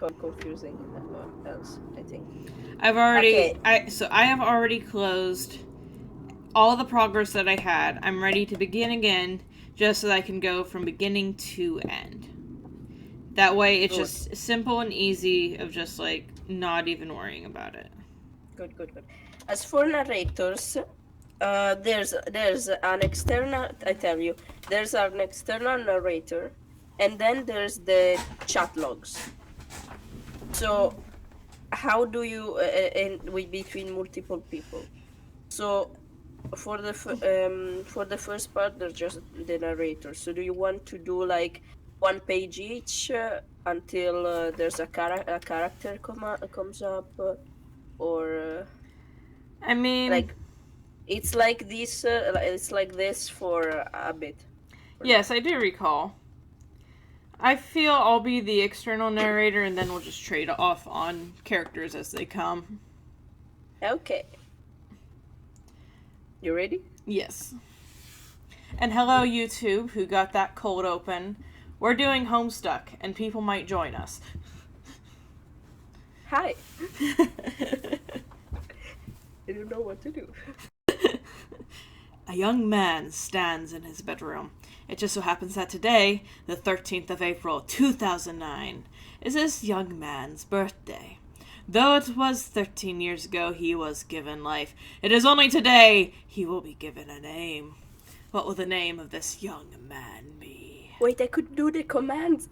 confusing else, I think. I Okay, have already closed all the progress that I had. I'm ready to begin again, just so that I can go from beginning to end. That way, it's good, just simple and easy of just like not even worrying about it. good. As for narrators, there's an external. I tell you, there's an external narrator, and then there's the chat logs. So how do you in with between multiple people? So for the first part, there's just the narrator. So do you want to do like one page each until there's a character comes up, or I mean, like it's like this? It's like this for a bit for now. yes, I do recall. I feel I'll be the external narrator, and then we'll just trade off on characters as they come. Okay, you ready? Yes. And hello, YouTube, who got that cold open. We're doing Homestuck, and people might join us. Hi. I don't know what to do. A young man stands in his bedroom. It just so happens that today, the 13th of April, 2009, is this young man's birthday. Though it was 13 years ago he was given life, it is only today he will be given a name. What will the name of this young man be? Wait, I could do the commands.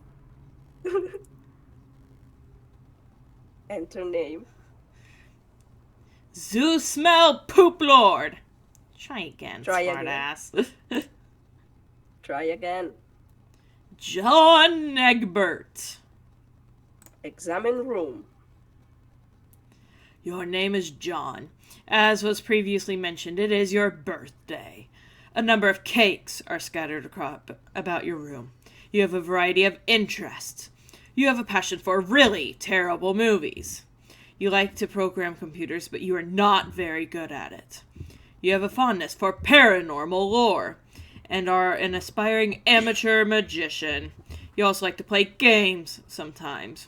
Enter name. Zoo Smell Poop Lord! Try again, Try again. smartass. Try again. John Egbert. Examine room. Your name is John. As was previously mentioned, it is your birthday. A number of cakes are scattered about your room. You have a variety of interests. You have a passion for really terrible movies. You like to program computers, but you are not very good at it. You have a fondness for paranormal lore and are an aspiring amateur magician. You also like to play games sometimes.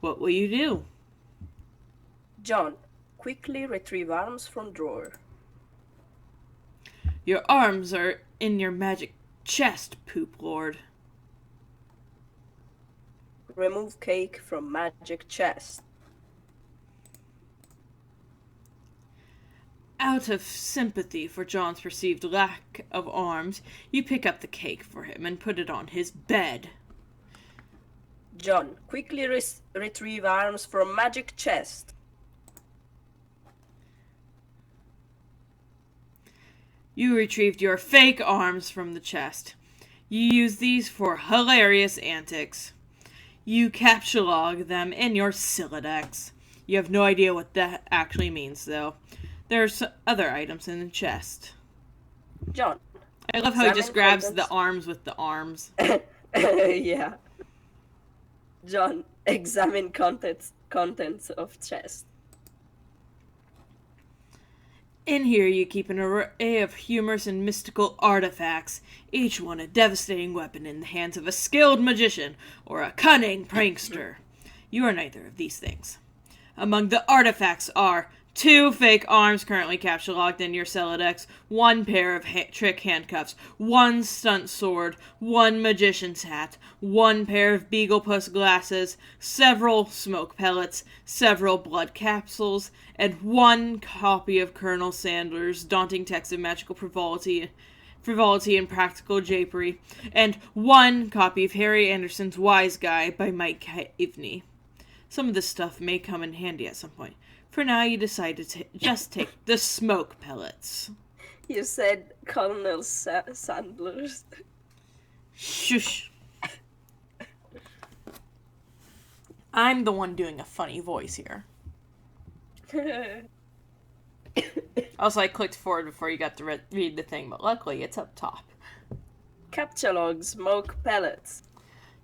What will you do? John, quickly retrieve arms from drawer. Your arms are in your magic chest, Poop Lord. Remove cake from magic chest. Out of sympathy for John's perceived lack of arms, you pick up the cake for him and put it on his bed. John, quickly retrieve arms from magic chest. You retrieved your fake arms from the chest. You use these for hilarious antics. You captchalogue them in your Silodex. You have no idea what that actually means, though. There's other items in the chest. John. I love how he just grabs the arms with the arms. Yeah. John, examine contents of chest. In here you keep an array of humorous and mystical artifacts, each one a devastating weapon in the hands of a skilled magician or a cunning prankster. You are neither of these things. Among the artifacts are 2 fake arms currently captured in your Celodex, 1 pair of trick handcuffs, 1 stunt sword, 1 magician's hat, 1 pair of Beaglepuss glasses, several smoke pellets, several blood capsules, and 1 copy of Colonel Sandler's daunting text of magical frivolity and practical japery, and 1 copy of Harry Anderson's Wise Guy by Mike Ivney. Some of this stuff may come in handy at some point. For now, you decide to just take the smoke pellets. You said Colonel Sandler's. Shush. I'm the one doing a funny voice here. Also, I clicked forward before you got to read the thing, but luckily it's up top. Captchalogue smoke pellets.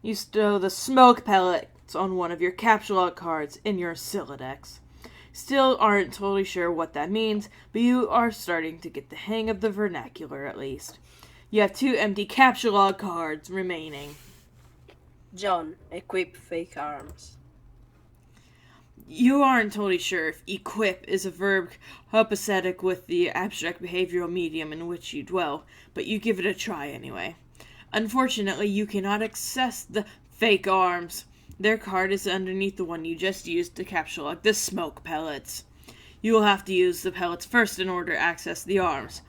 You stow the smoke pellets on one of your captchalogue cards in your Silodex. Still aren't totally sure what that means, but you are starting to get the hang of the vernacular at least. You have 2 empty captchalogue cards remaining. John, equip fake arms. You aren't totally sure if equip is a verb copacetic with the abstract behavioral medium in which you dwell, but you give it a try anyway. Unfortunately, you cannot access the fake arms. Their card is underneath the one you just used to capture the smoke pellets. You will have to use the pellets first in order to access the arms.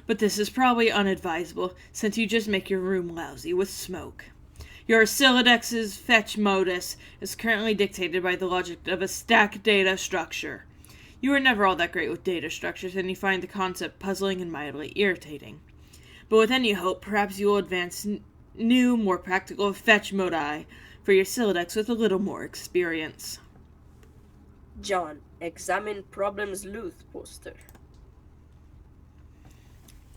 But this is probably unadvisable, since you just make your room lousy with smoke. Your Silodex's fetch modus is currently dictated by the logic of a stack data structure. You are never all that great with data structures, and you find the concept puzzling and mildly irritating. But with any hope, perhaps you will advance new, more practical fetch modi for your Silodex with a little more experience. John, examine Problems Luth poster.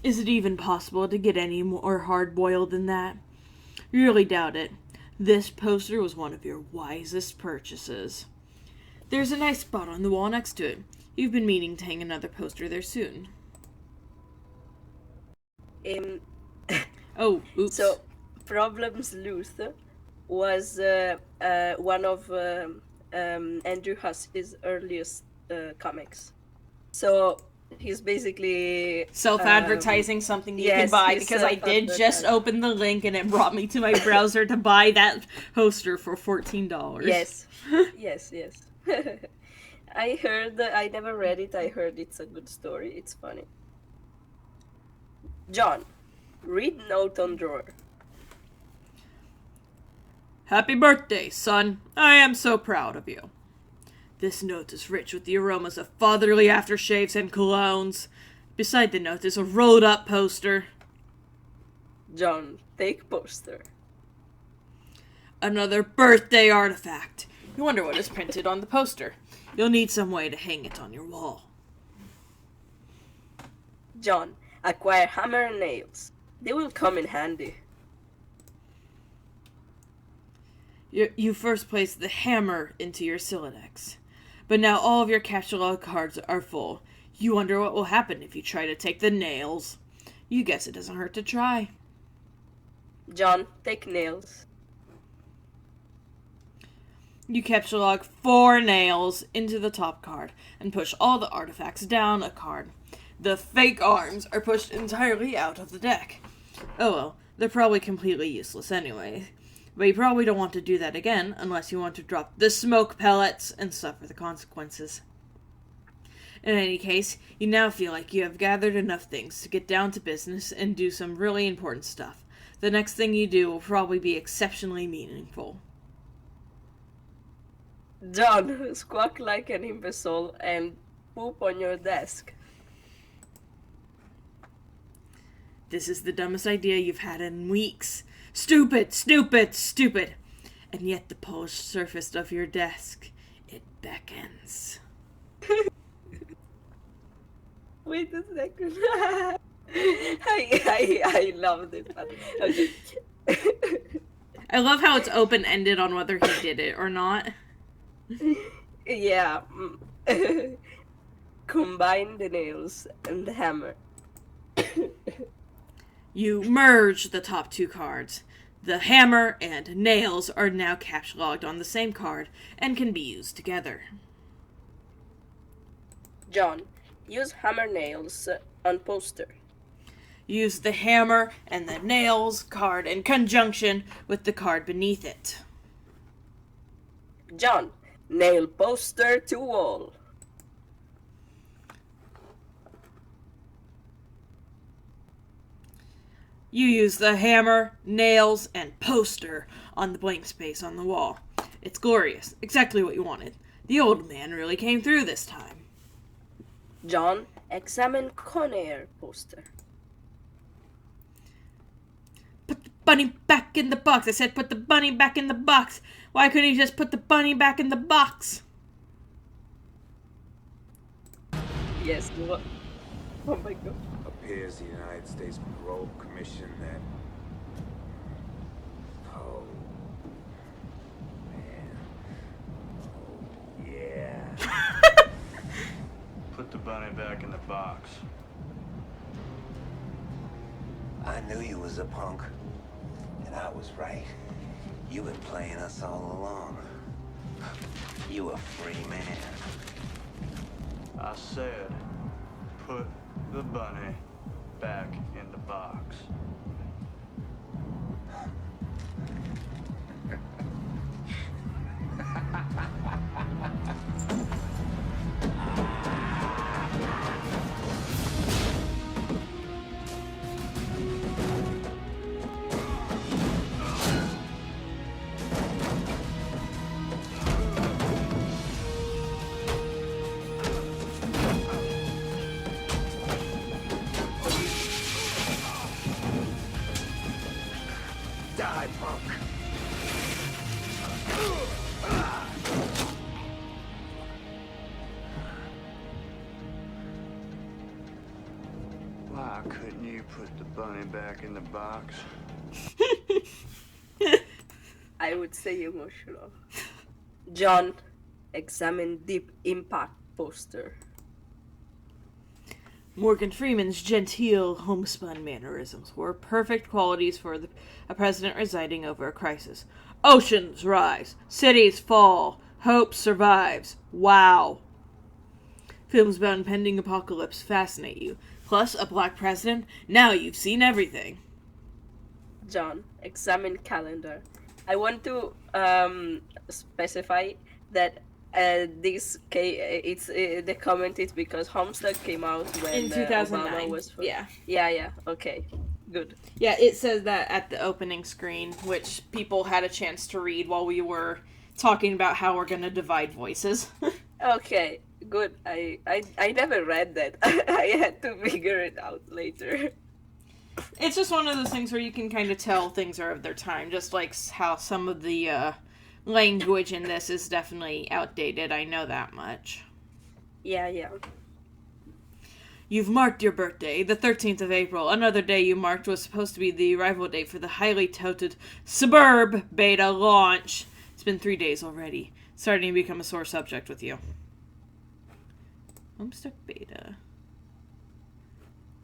Is it even possible to get any more hard-boiled than that? Really doubt it. This poster was one of your wisest purchases. There's a nice spot on the wall next to it. You've been meaning to hang another poster there soon. Oh, oops. So, Problems Luth was one of Andrew Huss's earliest comics. So, he's basically self-advertising something you can buy, because I did just open the link and it brought me to my browser to buy that poster for $14. Yes. yes. I heard, I never read it, I heard it's a good story, it's funny. John, read note on drawer. Happy birthday, son. I am so proud of you. This note is rich with the aromas of fatherly aftershaves and colognes. Beside the note is a rolled-up poster. John, take poster. Another birthday artifact. You wonder what is printed on the poster. You'll need some way to hang it on your wall. John, acquire hammer and nails. They will come in handy. You first place the hammer into your Silodex. But now all of your catalog cards are full. You wonder what will happen if you try to take the nails. You guess it doesn't hurt to try. John, take nails. You catalog 4 nails into the top card and push all the artifacts down a card. The fake arms are pushed entirely out of the deck. Oh well, they're probably completely useless anyway. But you probably don't want to do that again unless you want to drop the smoke pellets and suffer the consequences. In any case, you now feel like you have gathered enough things to get down to business and do some really important stuff. The next thing you do will probably be exceptionally meaningful. John, squawk like an imbecile and poop on your desk. This is the dumbest idea you've had in weeks. Stupid, stupid, stupid. And yet the polished surface of your desk, it beckons. Wait a second. I loved it. Okay. I love how it's open-ended on whether he did it or not. Yeah. Combine the nails and the hammer. You merge the top 2 cards. The hammer and nails are now cataloged on the same card and can be used together. John, use hammer nails on poster. Use the hammer and the nails card in conjunction with the card beneath it. John, nail poster to wall. You use the hammer, nails, and poster on the blank space on the wall. It's glorious. Exactly what you wanted. The old man really came through this time. John, examine Conair poster. Put the bunny back in the box. I said put the bunny back in the box. Why couldn't he just put the bunny back in the box? Yes, what? Oh my god. Appears the United States Parole Commission that... Oh, man. Oh, yeah. Put the bunny back in the box. I knew you was a punk. And I was right. You've been playing us all along. You a free man. I said, put the bunny back in the box. Die, punk. Why couldn't you put the bunny back in the box? I would say emotional. John, examine Deep Impact poster. Morgan Freeman's genteel, homespun mannerisms were perfect qualities for a president residing over a crisis. Oceans rise, cities fall, hope survives. Wow. Films about impending apocalypse fascinate you. Plus, a black president? Now you've seen everything. John, examine calendar. I want to specify that the comment is because Homestuck came out when In 2009. Obama was first. Yeah. Yeah. Okay. Good. Yeah, it says that at the opening screen, which people had a chance to read while we were talking about how we're going to divide voices. Okay. Good. I never read that. I had to figure it out later. It's just one of those things where you can kind of tell things are of their time, just like how some of the language in this is definitely outdated. I know that much. Yeah. You've marked your birthday, the 13th of April. Another day you marked was supposed to be the arrival date for the highly touted Suburb beta launch. It's been 3 days already. It's starting to become a sore subject with you. Homestuck beta.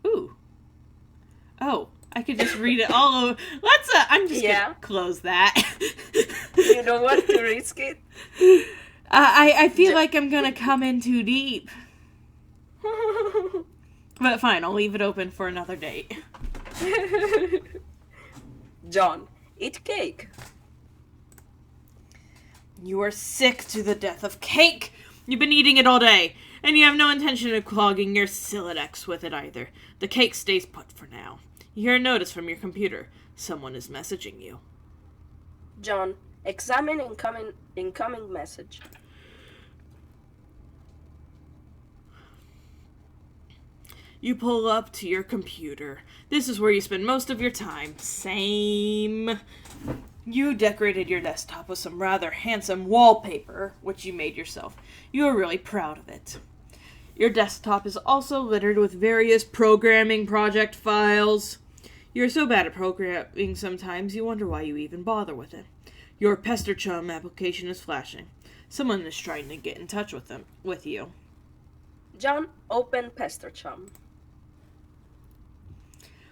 Ooh. Oh, I could just read it all over. I'm just gonna close that. You don't want to risk it? I feel like I'm gonna come in too deep. But fine, I'll leave it open for another date. John, eat cake. You are sick to the death of cake. You've been eating it all day, and you have no intention of clogging your Silodex with it either. The cake stays put for now. You hear a notice from your computer. Someone is messaging you. John, examine incoming message. You pull up to your computer. This is where you spend most of your time. Same. You decorated your desktop with some rather handsome wallpaper, which you made yourself. You are really proud of it. Your desktop is also littered with various programming project files. You're so bad at programming sometimes you wonder why you even bother with it. Your Pester Chum application is flashing. Someone is trying to get in touch with you. John, open Pester Chum.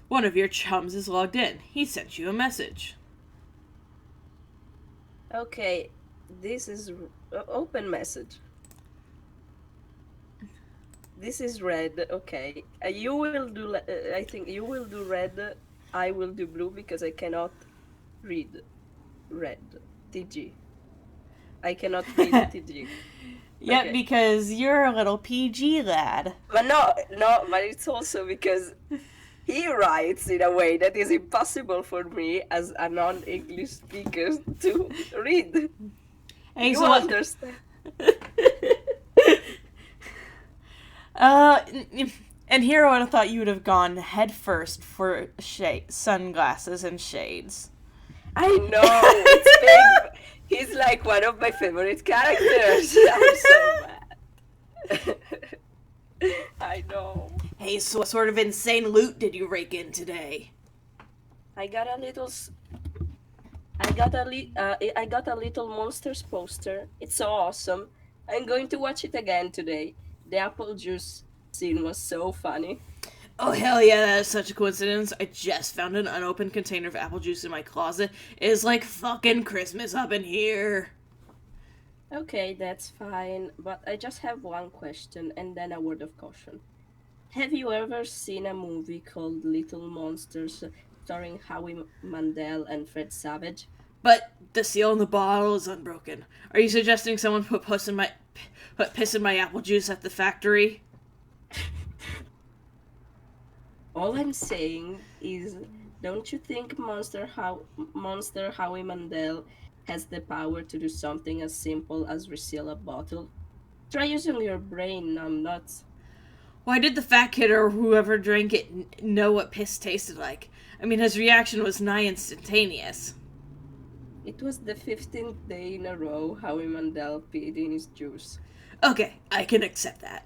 One of your chums is logged in. He sent you a message. Okay, this is open message. This is red. Okay, you will do. I think you will do red. I will do blue because I cannot read red. TG. I cannot read TG. Yep, Okay. because you're a little PG lad. But no, but it's also because he writes in a way that is impossible for me as a non-English speaker to read. Hey, You so what- understand? And here I would have thought you would have gone head first for sunglasses and shades. I know. It's big. He's like one of my favorite characters. I'm so mad. I know. Hey, so what sort of insane loot did you rake in today? I got a little Monsters poster. It's so awesome. I'm going to watch it again today. The apple juice scene was so funny. Oh, hell yeah, that is such a coincidence. I just found an unopened container of apple juice in my closet. It is like fucking Christmas up in here. Okay, that's fine, but I just have one question and then a word of caution. Have you ever seen a movie called Little Monsters starring Howie Mandel and Fred Savage? But the seal in the bottle is unbroken. Are you suggesting someone put piss in my apple juice at the factory? All I'm saying is, don't you think Monster Howie Mandel has the power to do something as simple as reseal a bottle? Try using your brain, nuts. Why did the fat kid or whoever drank it know what piss tasted like? I mean, his reaction was nigh instantaneous. It was the 15th day in a row Howie Mandel peed in his juice. Okay, I can accept that.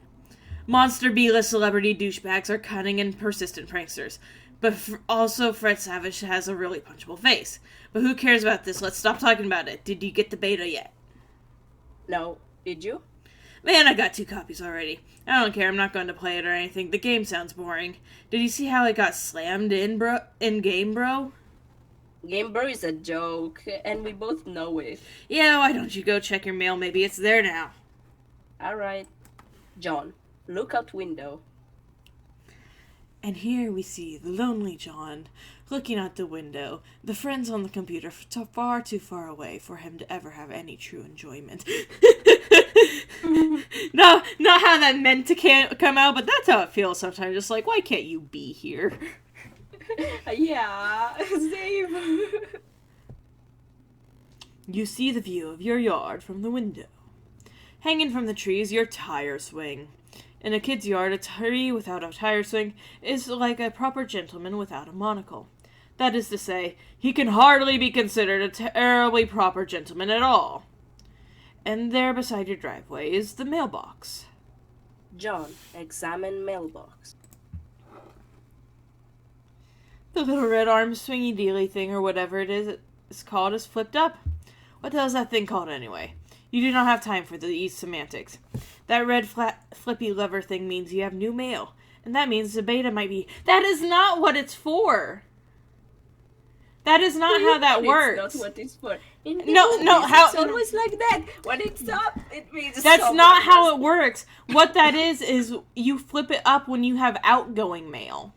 Monster B-list celebrity douchebags are cunning and persistent pranksters. But also, Fred Savage has a really punchable face. But who cares about this? Let's stop talking about it. Did you get the beta yet? No, did you? Man, I got 2 copies already. I don't care. I'm not going to play it or anything. The game sounds boring. Did you see how it got slammed in game, bro? Game Bro is a joke, and we both know it. Yeah, why don't you go check your mail? Maybe it's there now. Alright. John, look out window. And here we see the lonely John looking out the window, the friends on the computer far too far away for him to ever have any true enjoyment. No, not how that meant to come out, but that's how it feels sometimes. Just like, why can't you be here? Yeah, same. You see the view of your yard from the window. Hanging from the trees, your tire swing. In a kid's yard, a tree without a tire swing is like a proper gentleman without a monocle. That is to say, he can hardly be considered a terribly proper gentleman at all. And there beside your driveway is the mailbox. John, examine mailbox. The little red arm swingy dealy thing or whatever it is called is flipped up. What the hell is that thing called anyway? You do not have time for these semantics. That red flippy lever thing means you have new mail. And that means the beta might be... That is not what it's for! That is not how that works. It's not what it's for. How... It's always like that. When it's up, it means... That's not how it works. What that is you flip it up when you have outgoing mail.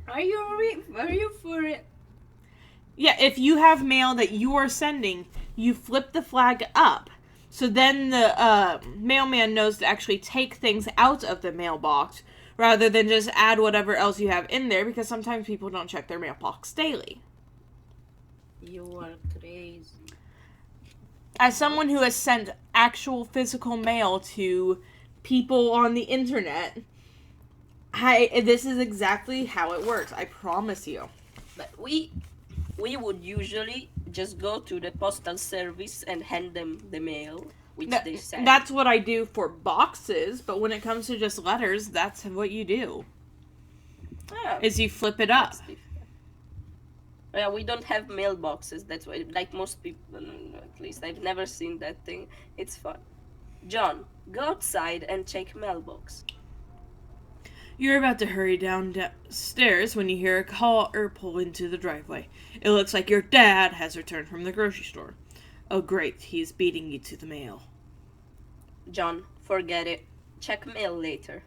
Are you for it? Yeah, if you have mail that you are sending, you flip the flag up. So then the mailman knows to actually take things out of the mailbox rather than just add whatever else you have in there, because sometimes people don't check their mailbox daily. You are crazy. As someone who has sent actual physical mail to people on the internet, this is exactly how it works. I promise you. But we would usually just go to the postal service and hand them the mail, which they send. That's what I do for boxes, but when it comes to just letters, that's what you do. Is you flip it up. Yeah, we don't have mailboxes. That's why, like most people, at least I've never seen that thing. It's fun. John, go outside and check mailbox. You're about to hurry downstairs when you hear a car pull into the driveway. It looks like your dad has returned from the grocery store. Oh great, he's beating you to the mail. John, forget it. Check mail later.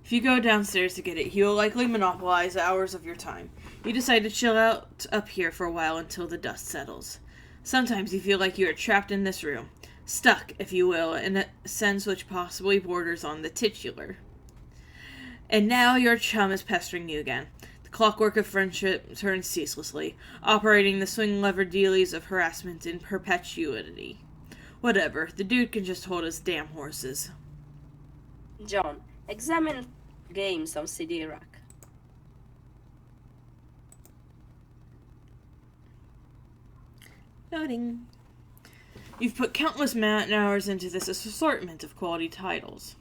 If you go downstairs to get it, he will likely monopolize hours of your time. You decide to chill out up here for a while until the dust settles. Sometimes you feel like you are trapped in this room. Stuck, if you will, in a sense which possibly borders on the titular. And now your chum is pestering you again. The clockwork of friendship turns ceaselessly, operating the swing lever dealies of harassment in perpetuity. Whatever, the dude can just hold his damn horses. John, examine games on CD rack. Noting. You've put countless hours into this assortment of quality titles.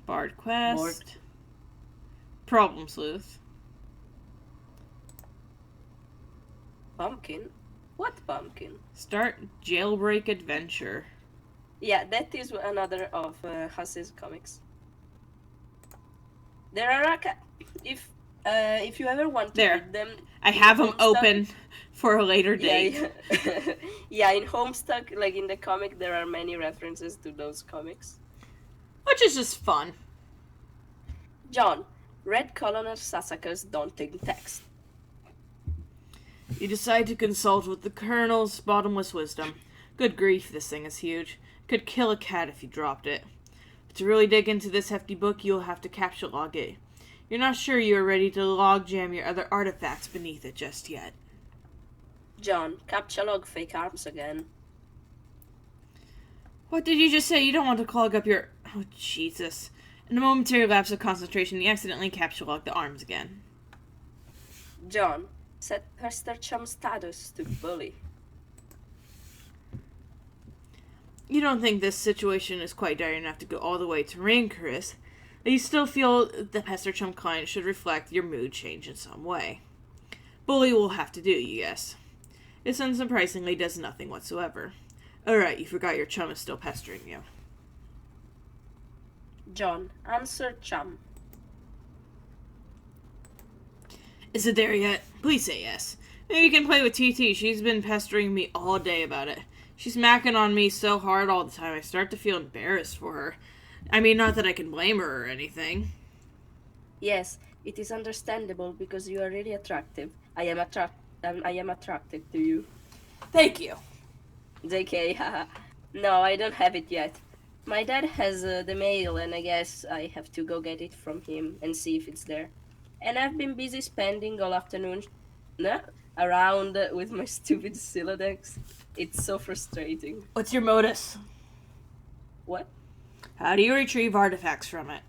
Bard Quest. Problem Sleuth. Pumpkin? What pumpkin? Start Jailbreak Adventure. Yeah, that is another of Huss's comics. There are If you ever want to There. read them, I in have them Homestuck- open for a later Yeah, date. yeah. Yeah, in Homestuck, like in the comic, there are many references to those comics. Which is just fun. John, Red Colonel Sasaka's daunting text. You decide to consult with the Colonel's bottomless wisdom. Good grief, this thing is huge. Could kill a cat if you dropped it. But to really dig into this hefty book, you'll have to capture log it. You're not sure you are ready to log jam your other artifacts beneath it just yet. John, capture log fake arms again. What did you just say? You don't want to clog up your... Oh, Jesus. In a momentary lapse of concentration, you accidentally capture log the arms again. John, set Pester Chum status to bully. You don't think this situation is quite dire enough to go all the way to rancorous, but you still feel the Pester Chum client should reflect your mood change in some way. Bully will have to do, you guess. This unsurprisingly does nothing whatsoever. Alright, you forgot your chum is still pestering you. John, answer Chum. Is it there yet? Please say yes. Maybe you can play with TT. She's been pestering me all day about it. She's macking on me so hard all the time I start to feel embarrassed for her. I mean, not that I can blame her or anything. Yes, it is understandable because you are really attractive. I am attracted to you. Thank you. JK, haha. No, I don't have it yet. My dad has the mail, and I guess I have to go get it from him and see if it's there. And I've been busy spending all afternoon around with my stupid Silodex. It's so frustrating. What's your modus? What? How do you retrieve artifacts from it?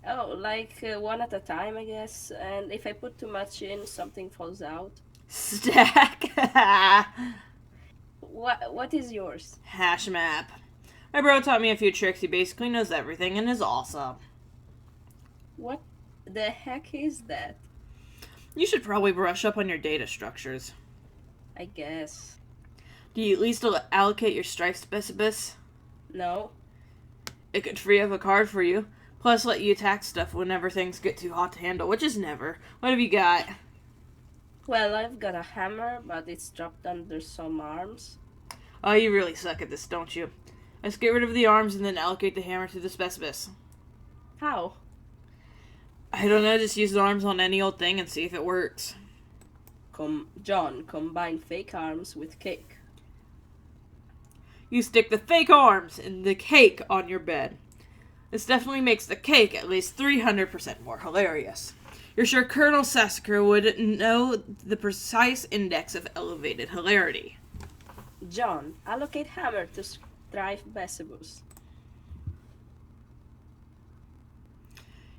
Oh, like one at a time, I guess. And if I put too much in, something falls out. Stack. What is yours? Hash map. My bro taught me a few tricks. He basically knows everything and is awesome. What the heck is that? You should probably brush up on your data structures. I guess. Do you at least allocate your strife specibus? No. It could free up a card for you. Plus let you attack stuff whenever things get too hot to handle, which is never. What have you got? Well, I've got a hammer, but it's dropped under some arms. Oh, you really suck at this, don't you? Let's get rid of the arms and then allocate the hammer to the specibus. How? I don't know, just use the arms on any old thing and see if it works. John, combine fake arms with cake. You stick the fake arms in the cake on your bed. This definitely makes the cake at least 300% more hilarious. You're sure Colonel Sassacre would know the precise index of elevated hilarity. John, allocate hammer to strife Besibus.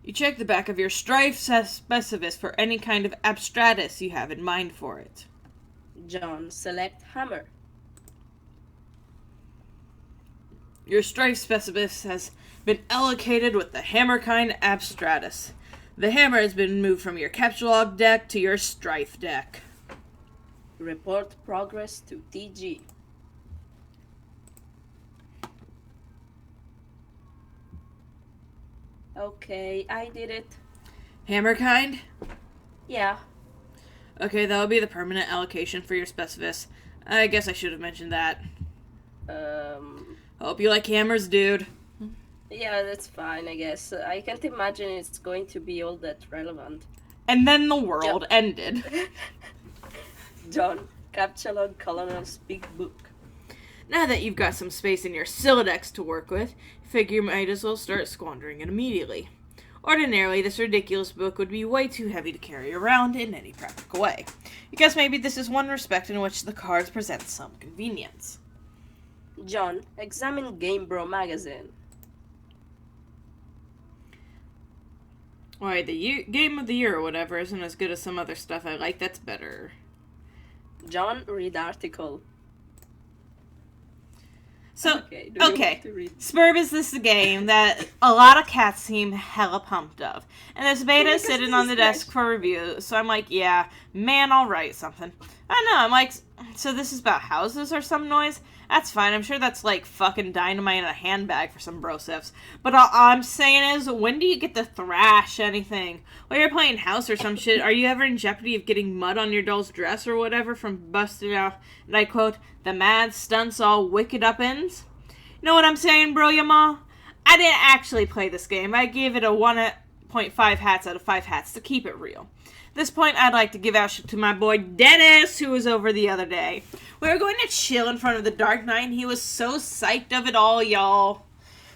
You check the back of your strife specibus for any kind of abstratus you have in mind for it. John, select hammer. Your strife specibus has been allocated with the hammer kind abstratus. The hammer has been moved from your capture log deck to your strife deck. Report progress to TG. Okay, I did it. Hammer kind? Yeah. Okay, that'll be the permanent allocation for your specibus. I guess I should have mentioned that. Hope you like hammers, dude. Yeah, that's fine, I guess. I can't imagine it's going to be all that relevant. And then the world ended. John, capture log Colonel's big book. Now that you've got some space in your Silodex to work with, figure you might as well start squandering it immediately. Ordinarily, this ridiculous book would be way too heavy to carry around in any practical way. I guess maybe this is one respect in which the cards present some convenience. John, examine Game Bro magazine. Why, the game of the year or whatever isn't as good as some other stuff I like that's better. John, read article. So, Okay, do you okay. want to read? Spurb is this game that a lot of cats seem hella pumped of. And this beta is Because sitting this on is the desk fresh. for review, so I'm like, yeah, man, I'll write something. I don't know, I'm like, So this is about houses or some noise? That's fine. I'm sure that's like fucking dynamite in a handbag for some brosifs. But all I'm saying is, when do you get to thrash anything? While you're playing house or some shit, are you ever in jeopardy of getting mud on your doll's dress or whatever from busting out, and I quote, the mad stunts all wicked up ends? You know what I'm saying, bro, ya ma? I didn't actually play this game. I gave it a 1.5 hats out of 5 hats to keep it real. At this point, I'd like to give out to my boy Dennis, who was over the other day. We were going to chill in front of the Dark Knight, and he was so psyched of it all, y'all.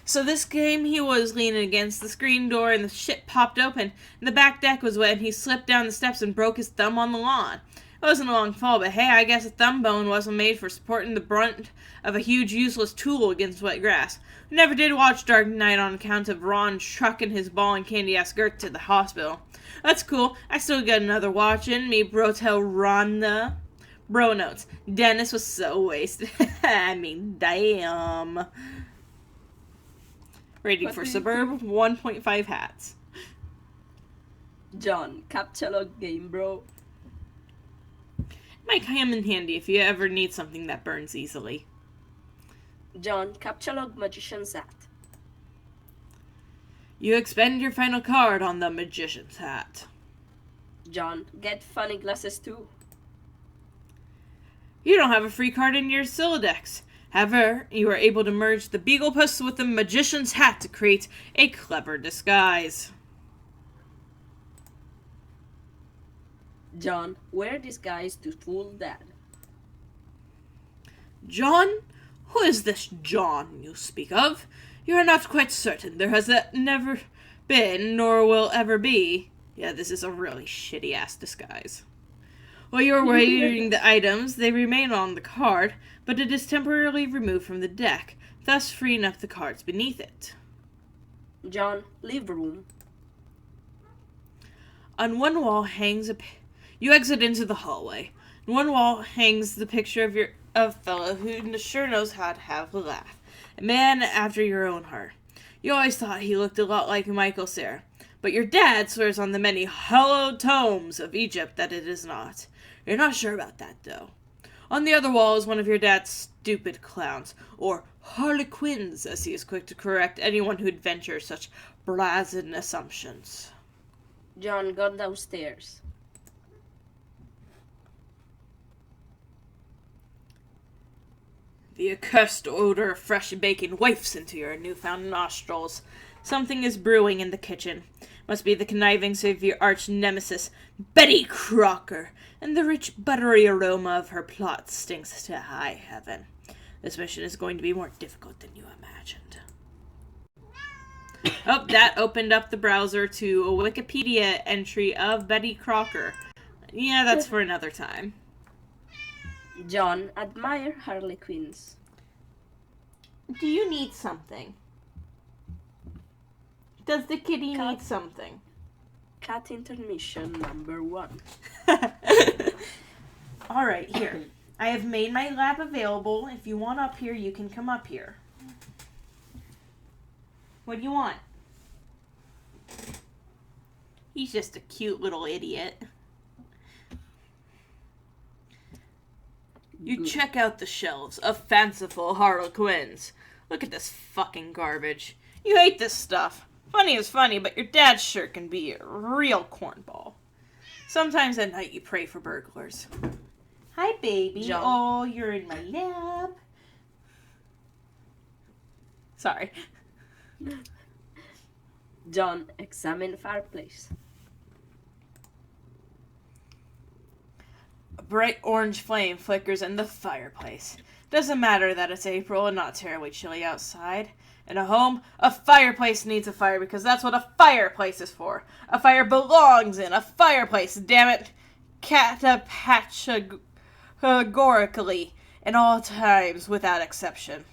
So this game, he was leaning against the screen door, and the shit popped open, and the back deck was wet, and he slipped down the steps and broke his thumb on the lawn. It wasn't a long fall, but hey, I guess a thumb bone wasn't made for supporting the brunt of a huge useless tool against wet grass. We never did watch Dark Knight on account of Ron trucking his ball and candy-ass Gert to the hospital. That's cool. I still got another watch in me, bro tell Rhonda. Bro notes. Dennis was so wasted. I mean, damn. Rating for Suburb, 1.5 hats. John, capture log game, bro. Might come in handy if you ever need something that burns easily. John, capture log magician's hat. You expend your final card on the magician's hat. John, get funny glasses too. You don't have a free card in your Silodex. However, you are able to merge the Beaglepuss with the magician's hat to create a clever disguise. John, wear disguise to fool Dad. John? Who is this John you speak of? You are not quite certain. There has never been, nor will ever be. Yeah, this is a really shitty-ass disguise. While you are wearing the items, they remain on the card, but it is temporarily removed from the deck, thus freeing up the cards beneath it. John, leave room. On one wall hangs you exit into the hallway. On one wall hangs the picture of a fellow who sure knows how to have a laugh. A man after your own heart. You always thought he looked a lot like Michael Cera, but your dad swears on the many hallowed tomes of Egypt that it is not. You're not sure about that, though. On the other wall is one of your dad's stupid clowns, or harlequins, as he is quick to correct anyone who'd venture such brazen assumptions. John, go downstairs. The accursed odor of fresh bacon wafts into your newfound nostrils. Something is brewing in the kitchen. Must be the connivings of your arch-nemesis, Betty Crocker, and the rich, buttery aroma of her plot stinks to high heaven. This mission is going to be more difficult than you imagined. Oh, that opened up the browser to a Wikipedia entry of Betty Crocker. Yeah, that's for another time. John, admire harlequins. Do you need something? Does the kitty need something? Cat intermission number 1. Alright, here. I have made my lab available. If you want up here, you can come up here. What do you want? He's just a cute little idiot. You check out the shelves of fanciful harlequins. Look at this fucking garbage. You hate this stuff. Funny is funny, but your dad sure can be a real cornball. Sometimes at night you pray for burglars. Hi, baby. John. Oh, you're in my lap. Sorry. John, examine fireplace. A bright orange flame flickers in the fireplace. Doesn't matter that it's April and not terribly chilly outside. In a home, a fireplace needs a fire because that's what a fireplace is for. A fire belongs in a fireplace, damn it. Categorically, in all times, without exception.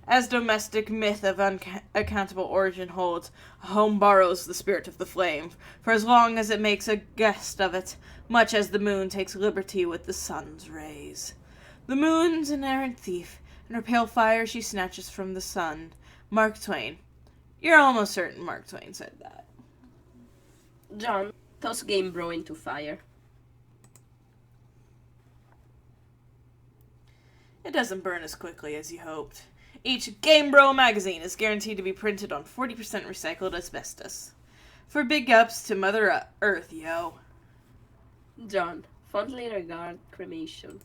As domestic myth of unaccountable origin holds, a home borrows the spirit of the flame, for as long as it makes a guest of it, much as the moon takes liberty with the sun's rays. The moon's an errant thief, and her pale fire she snatches from the sun. Mark Twain. You're almost certain Mark Twain said that. John, toss Game Bro into fire. It doesn't burn as quickly as you hoped. Each Game Bro magazine is guaranteed to be printed on 40% recycled asbestos. For big ups to Mother Earth, yo. John, fondly regard cremation.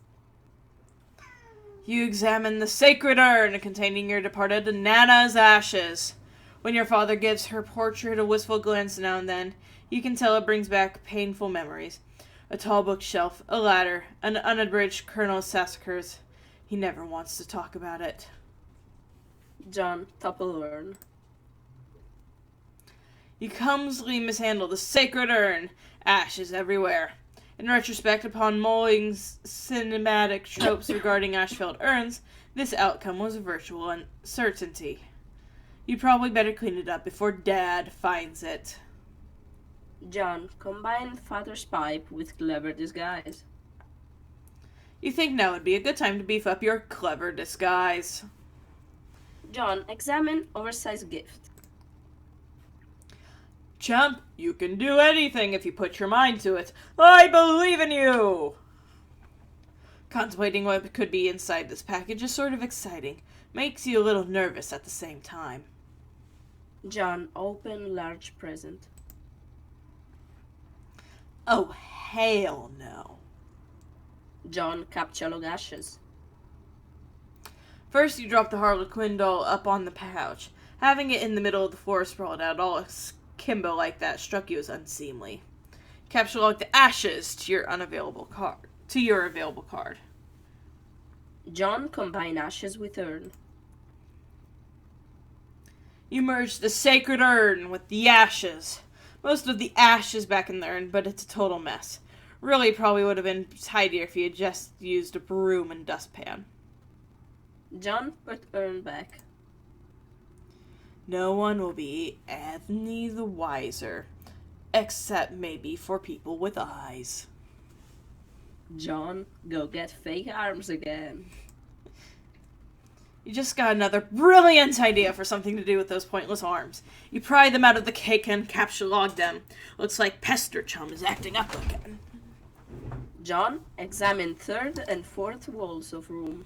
You examine the sacred urn containing your departed Nana's ashes. When your father gives her portrait a wistful glance now and then, you can tell it brings back painful memories. A tall bookshelf, a ladder, an unabridged Colonel Sassacres. He never wants to talk about it. John, topple urn. You clumsily mishandle the sacred urn. Ashes everywhere. In retrospect, upon Mulling's cinematic tropes regarding ash-filled urns, this outcome was a virtual uncertainty. You probably better clean it up before Dad finds it. John, combine father's pipe with clever disguise. You think now would be a good time to beef up your clever disguise. John, examine oversized gift. Chump, you can do anything if you put your mind to it. I believe in you! Contemplating what could be inside this package is sort of exciting. Makes you a little nervous at the same time. John, open large present. Oh, hell no. John, capture ashes. First, you drop the Harlequin doll up on the couch. Having it in the middle of the floor sprawled out all akimbo like that struck you as unseemly. Capture log the ashes to your available card. John, combine ashes with urn. You merge the sacred urn with the ashes. Most of the ash is back in the urn, but it's a total mess. Really probably would have been tidier if you had just used a broom and dustpan. John, put urn back. No one will be any the wiser, except maybe for people with eyes. John, go get fake arms again. You just got another brilliant idea for something to do with those pointless arms. You pry them out of the cake and capture-log them. Looks like Pester Chum is acting up again. John, examine third and fourth walls of room.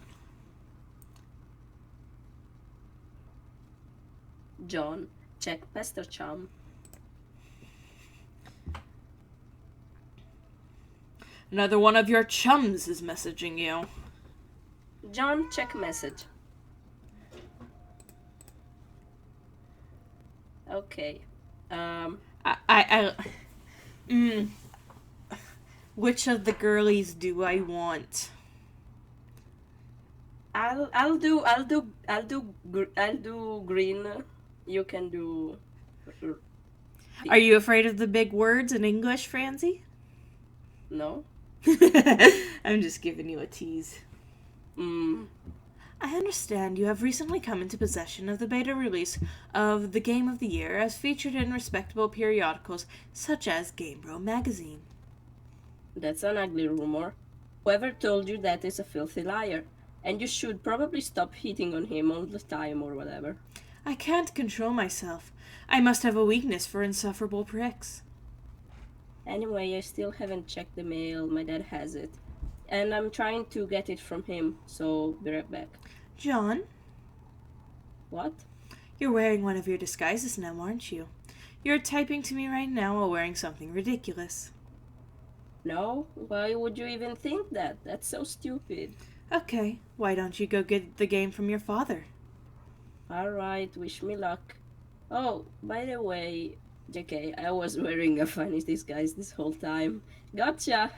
John, check Pester Chum. Another one of your chums is messaging you. John, check message. Okay. Which of the girlies do I want? I'll do green. You can do. Are you afraid of the big words in English, Francie? No. I'm just giving you a tease. I understand you have recently come into possession of the beta release of the Game of the Year as featured in respectable periodicals such as Game Bro magazine. That's an ugly rumor. Whoever told you that is a filthy liar, and you should probably stop hitting on him all the time or whatever. I can't control myself. I must have a weakness for insufferable pricks. Anyway, I still haven't checked the mail. My dad has it. And I'm trying to get it from him, so be right back. John? What? You're wearing one of your disguises now, aren't you? You're typing to me right now while wearing something ridiculous. No? Why would you even think that? That's so stupid. Okay, why don't you go get the game from your father? Alright, wish me luck. Oh, by the way, JK, I was wearing a funny disguise this whole time. Gotcha!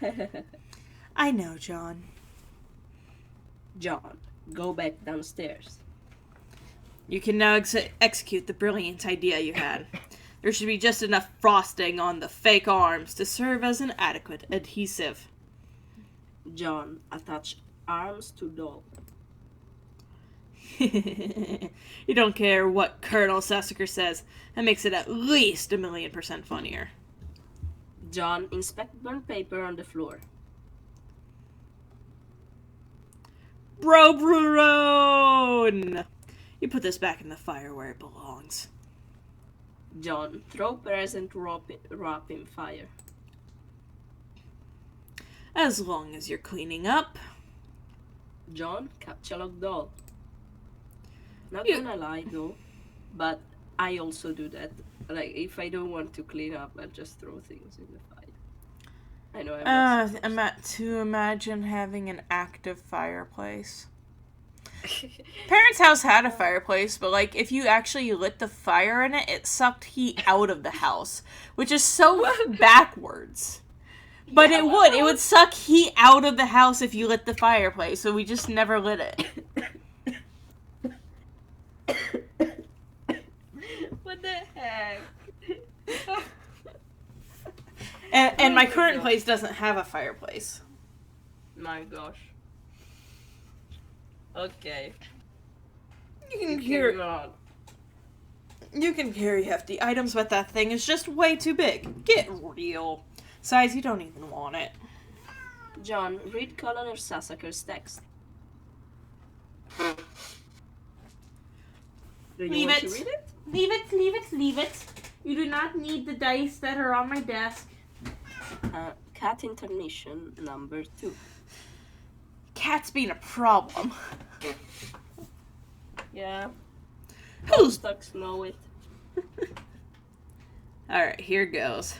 I know, John. John, go back downstairs. You can now execute the brilliant idea you had. There should be just enough frosting on the fake arms to serve as an adequate adhesive. John, attach arms to doll. You don't care what Colonel Sassacre says. That makes it at least 1,000,000% funnier. John, inspect burnt paper on the floor. Bro-brone! You put this back in the fire where it belongs. John, throw present wrap in fire. As long as you're cleaning up. John, Captcha doll. Not You- gonna lie though, but I also do that. Like, if I don't want to clean up, I just throw things in the fire. I know I'm not supposed To imagine having an active fireplace. Parents' house had a fireplace, but like if you actually lit the fire in it, it sucked heat out of the house, which is so backwards. But Yeah, it would suck heat out of the house if you lit the fireplace, so we just never lit it. What the heck? And my my current God. place doesn't have a fireplace. My gosh. Okay. You Carry on. can carry hefty items, but that thing is just way too big. Get real. Besides, you don't even want it. John, read Colonel Sassaker's text. Do you Leave want it. to read it? Leave it. You do not need the dice that are on my desk. Cat intermission number 2. Cat's being a problem. Yeah. Who's... Homestucks know it. Alright, here goes.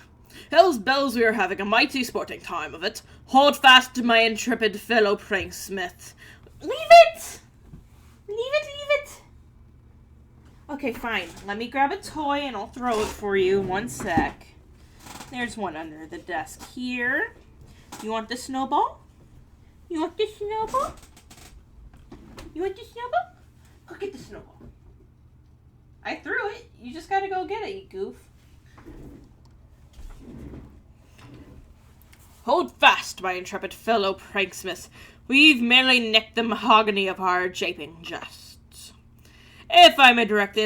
Hell's bells, we are having a mighty sporting time of it. Hold fast, my intrepid fellow pranksmith. Leave it! Leave it! Okay, fine. Let me grab a toy and I'll throw it for you. One sec. There's one under the desk here. You want the snowball? You want the snowball? Go get the snowball. I threw it. You just gotta go get it, you goof. Hold fast, my intrepid fellow pranksmith. We've merely nicked the mahogany of our japing jests. If I may direct the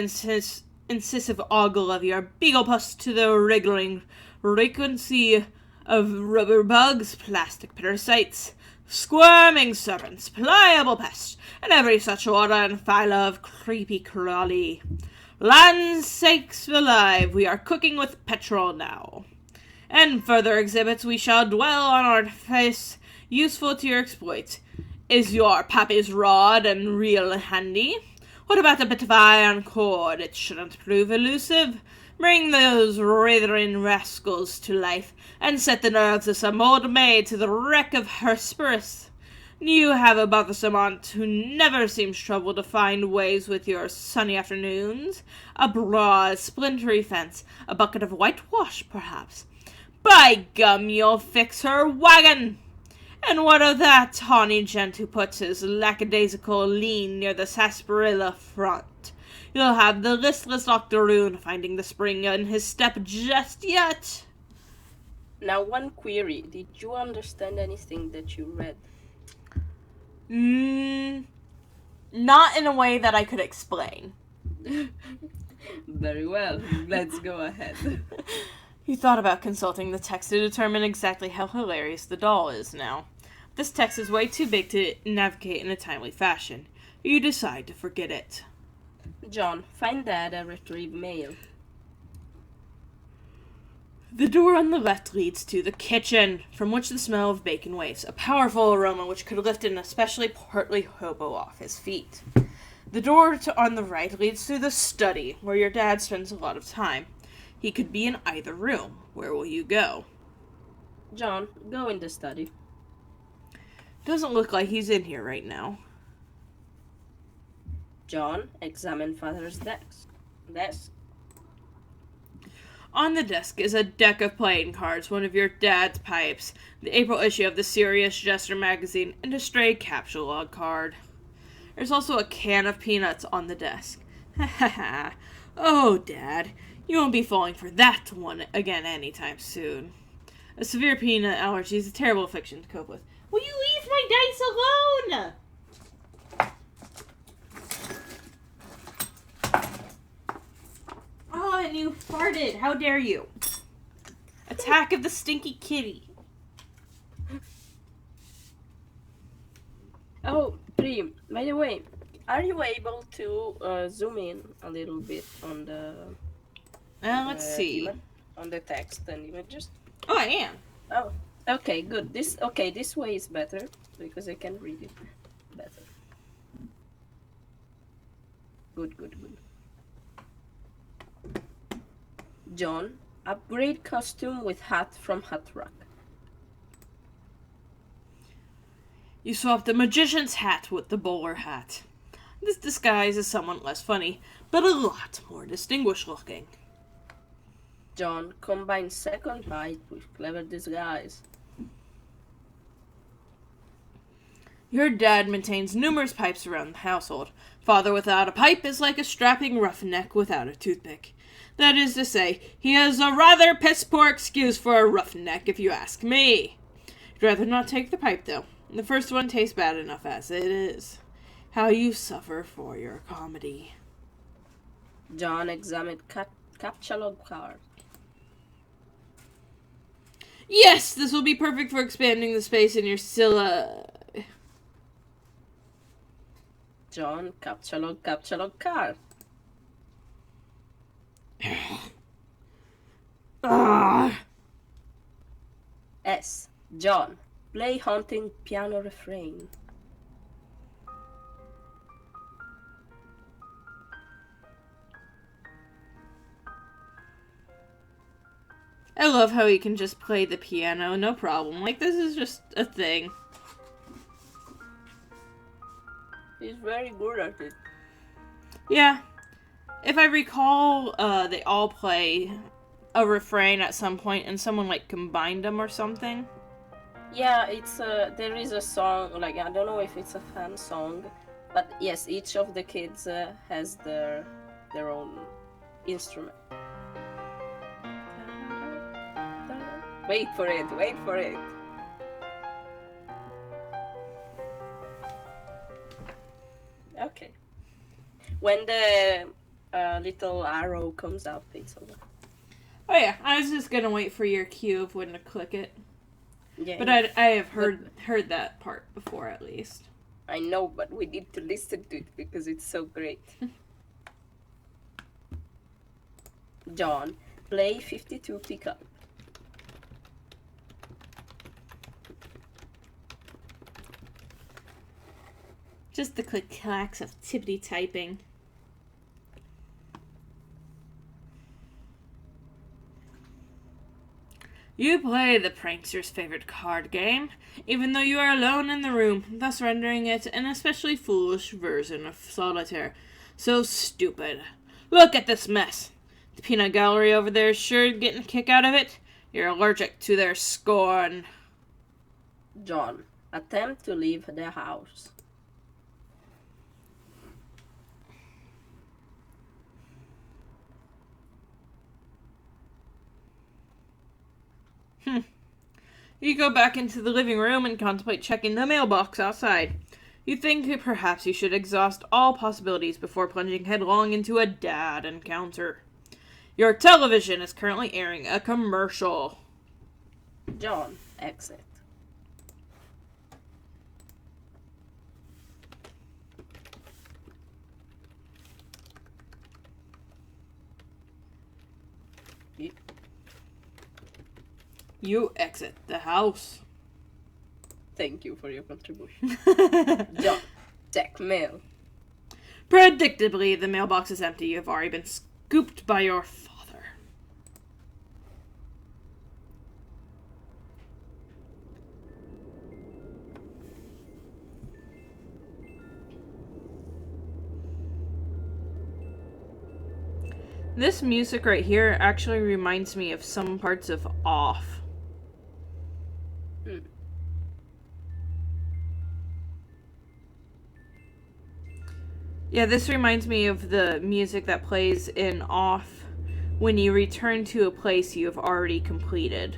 incisive ogle of your beaglepuss to the wriggling frequency of rubber bugs, plastic parasites, squirming serpents, pliable pests, and every such order and file of creepy crawly. Land's sakes alive, we are cooking with petrol now. And further exhibits we shall dwell on artifice useful to your exploit. Is your pappy's rod and reel handy? What about a bit of iron cord? It shouldn't prove elusive. Bring those writhing rascals to life, and set the nerves of some old maid to the wreck of her spirits. You have a bothersome aunt who never seems troubled to find ways with your sunny afternoons. A broad, splintery fence, a bucket of whitewash, perhaps. By gum, you'll fix her wagon! And what of that tawny gent who puts his lackadaisical lean near the sarsaparilla front? You'll have the listless octoroon finding the spring in his step just yet. Now, one query. Did you understand anything that you read? Not in a way that I could explain. Very well. Let's go ahead. You thought about consulting the text to determine exactly how hilarious the doll is now. This text is way too big to navigate in a timely fashion. You decide to forget it. John, find Dad and retrieve mail. The door on the left leads to the kitchen, from which the smell of bacon wafts, a powerful aroma which could lift an especially portly hobo off his feet. The door on the right leads to the study, where your dad spends a lot of time. He could be in either room. Where will you go? John, go in the study. Doesn't look like he's in here right now. John, examine Father's desk. On the desk is a deck of playing cards, one of your dad's pipes, the April issue of the Serious Jester magazine, and a stray capsule log card. There's also a can of peanuts on the desk. Ha ha ha. Oh, Dad, you won't be falling for that one again anytime soon. A severe peanut allergy is a terrible affliction to cope with. Will you leave my dice alone? Oh, and you farted. How dare you? Attack of the stinky kitty. Oh, Pri, by the way, are you able to zoom in a little bit on the Let's see. on the text and images? Oh, I am. Oh, okay, good. This way is better because I can read it better. Good, good, good. John, upgrade costume with hat from Hat Rack. You swap the magician's hat with the bowler hat. This disguise is somewhat less funny, but a lot more distinguished looking. John, combine second bite with clever disguise. Your dad maintains numerous pipes around the household. Father without a pipe is like a strapping roughneck without a toothpick. That is to say, he has a rather piss-poor excuse for a roughneck, if you ask me. I'd rather not take the pipe, though. The first one tastes bad enough as it is. How you suffer for your comedy. John, examine captcha log card. Yes, this will be perfect for expanding the space in your Scylla. John, captcha log card. S. John, play haunting piano refrain. I love how he can just play the piano, no problem. Like, this is just a thing. He's very good at it. Yeah. If I recall, they all play a refrain at some point and someone, like, combined them or something. Yeah, it's there is a song, like, I don't know if it's a fan song, but yes, each of the kids has their own instrument. Wait for it, wait for it. Okay. When the little arrow comes up, it's over. Oh yeah, I was just gonna wait for your cue of when to click it. Yeah, But yeah. I have heard that part before, at least. I know, but we need to listen to it because it's so great. John, play 52 pickup. Just the click-clacks of tippity typing. You play the prankster's favorite card game, even though you are alone in the room, thus rendering it an especially foolish version of solitaire. So stupid. Look at this mess. The peanut gallery over there is sure getting a kick out of it. You're allergic to their scorn. John, attempt to leave the house. You go back into the living room and contemplate checking the mailbox outside. You think perhaps you should exhaust all possibilities before plunging headlong into a dad encounter. Your television is currently airing a commercial. John, exit. You exit the house. Thank you for your contribution. John, check mail. Predictably, the mailbox is empty. You've already been scooped by your father. This music right here actually reminds me of some parts of Off. Yeah, this reminds me of the music that plays in Off when you return to a place you have already completed.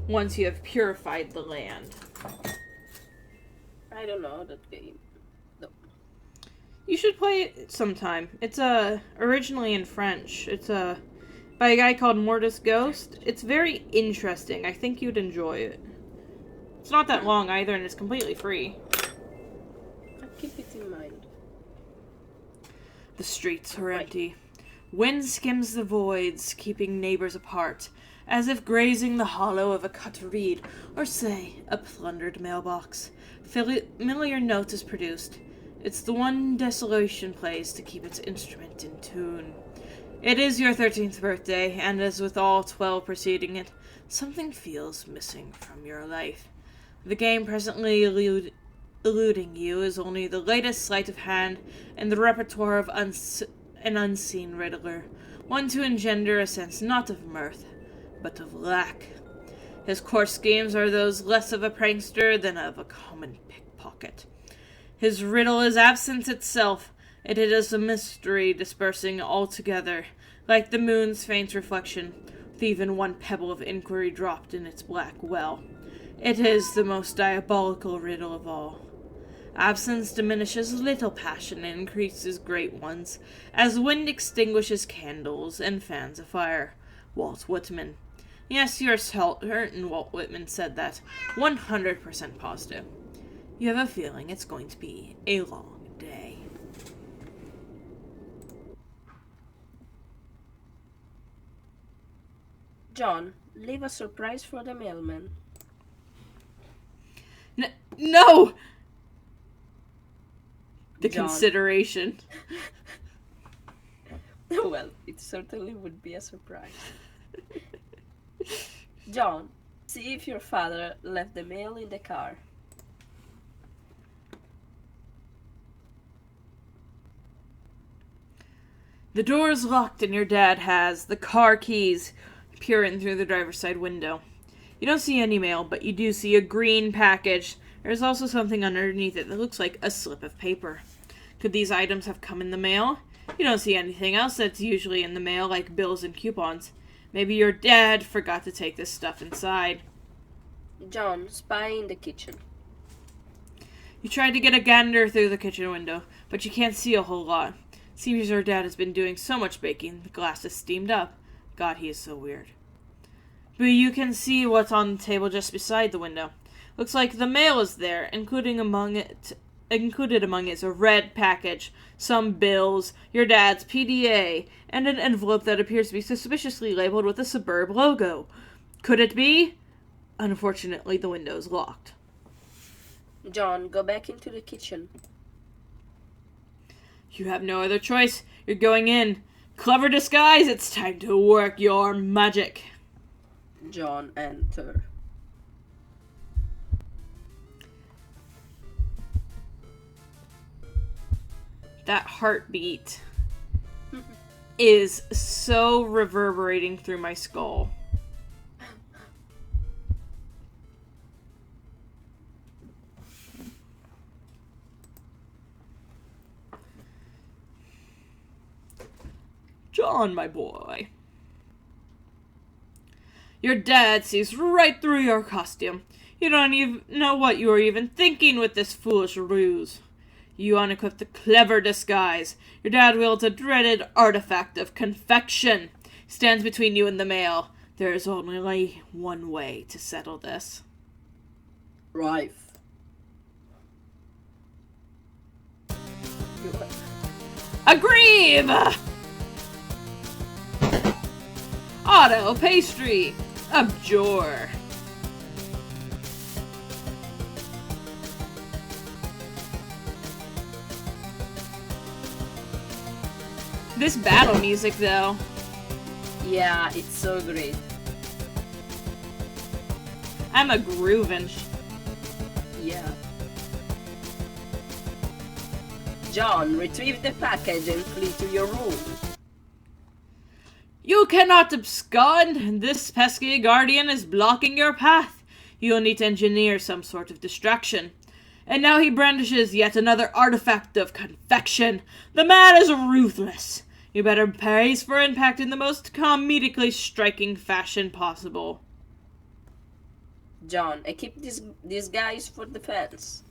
Once you have purified the land. I don't know that game. No. You should play it sometime. It's originally in French. It's by a guy called Mortis Ghost. It's very interesting. I think you'd enjoy it. It's not that long either, and it's completely free. I'll keep it in mind. The streets are empty. Wind skims the voids, keeping neighbors apart. as if grazing the hollow of a cut reed, or say, a plundered mailbox. Familiar note is produced. It's the one Desolation plays to keep its instrument in tune. It is your 13th birthday, and as with all 12 preceding it, something feels missing from your life. The game presently eluding you is only the latest sleight of hand in the repertoire of an unseen riddler, one to engender a sense not of mirth, but of lack. His coarse schemes are those less of a prankster than of a common pickpocket. His riddle is absence itself, and it is a mystery dispersing altogether, like the moon's faint reflection, with even one pebble of inquiry dropped in its black well. It is the most diabolical riddle of all. Absence diminishes little passion and increases great ones, as wind extinguishes candles and fans a fire. Walt Whitman. Yes, you're certain Walt Whitman said that. 100% positive. You have a feeling it's going to be a long day. John, leave a surprise for the mailman. No! The John. consideration. Well, it certainly would be a surprise. John, see if your father left the mail in the car. The door is locked and your dad has the car keys peering through the driver's side window. You don't see any mail, but you do see a green package. There's also something underneath it that looks like a slip of paper. Could these items have come in the mail? You don't see anything else that's usually in the mail, like bills and coupons. Maybe your dad forgot to take this stuff inside. John, spy in the kitchen. You tried to get a gander through the kitchen window, but you can't see a whole lot. Seems your dad has been doing so much baking, the glass is steamed up. God, he is so weird. But you can see what's on the table just beside the window. Looks like the mail is there, included among it is a red package, some bills, your dad's PDA, and an envelope that appears to be suspiciously labeled with a Suburb logo. Could it be? Unfortunately, the window is locked. John, go back into the kitchen. You have no other choice. You're going in. Clever disguise, it's time to work your magic. John, enter. That heartbeat is so reverberating through my skull. John, my boy. Your dad sees right through your costume. You don't even know what you are even thinking with this foolish ruse. You unequip the clever disguise. Your dad wields a dreaded artifact of confection. Stands between you and the mail. There is only one way to settle this. Rife. Agreed! Auto pastry. Abjure. This battle music, though. Yeah, it's so great. I'm a groovin'. Yeah. John, retrieve the package and flee to your room. You cannot abscond! This pesky guardian is blocking your path. You'll need to engineer some sort of distraction. And now he brandishes yet another artifact of confection. The man is ruthless. You better brace for impact in the most comedically striking fashion possible. John, equip these guys for defense.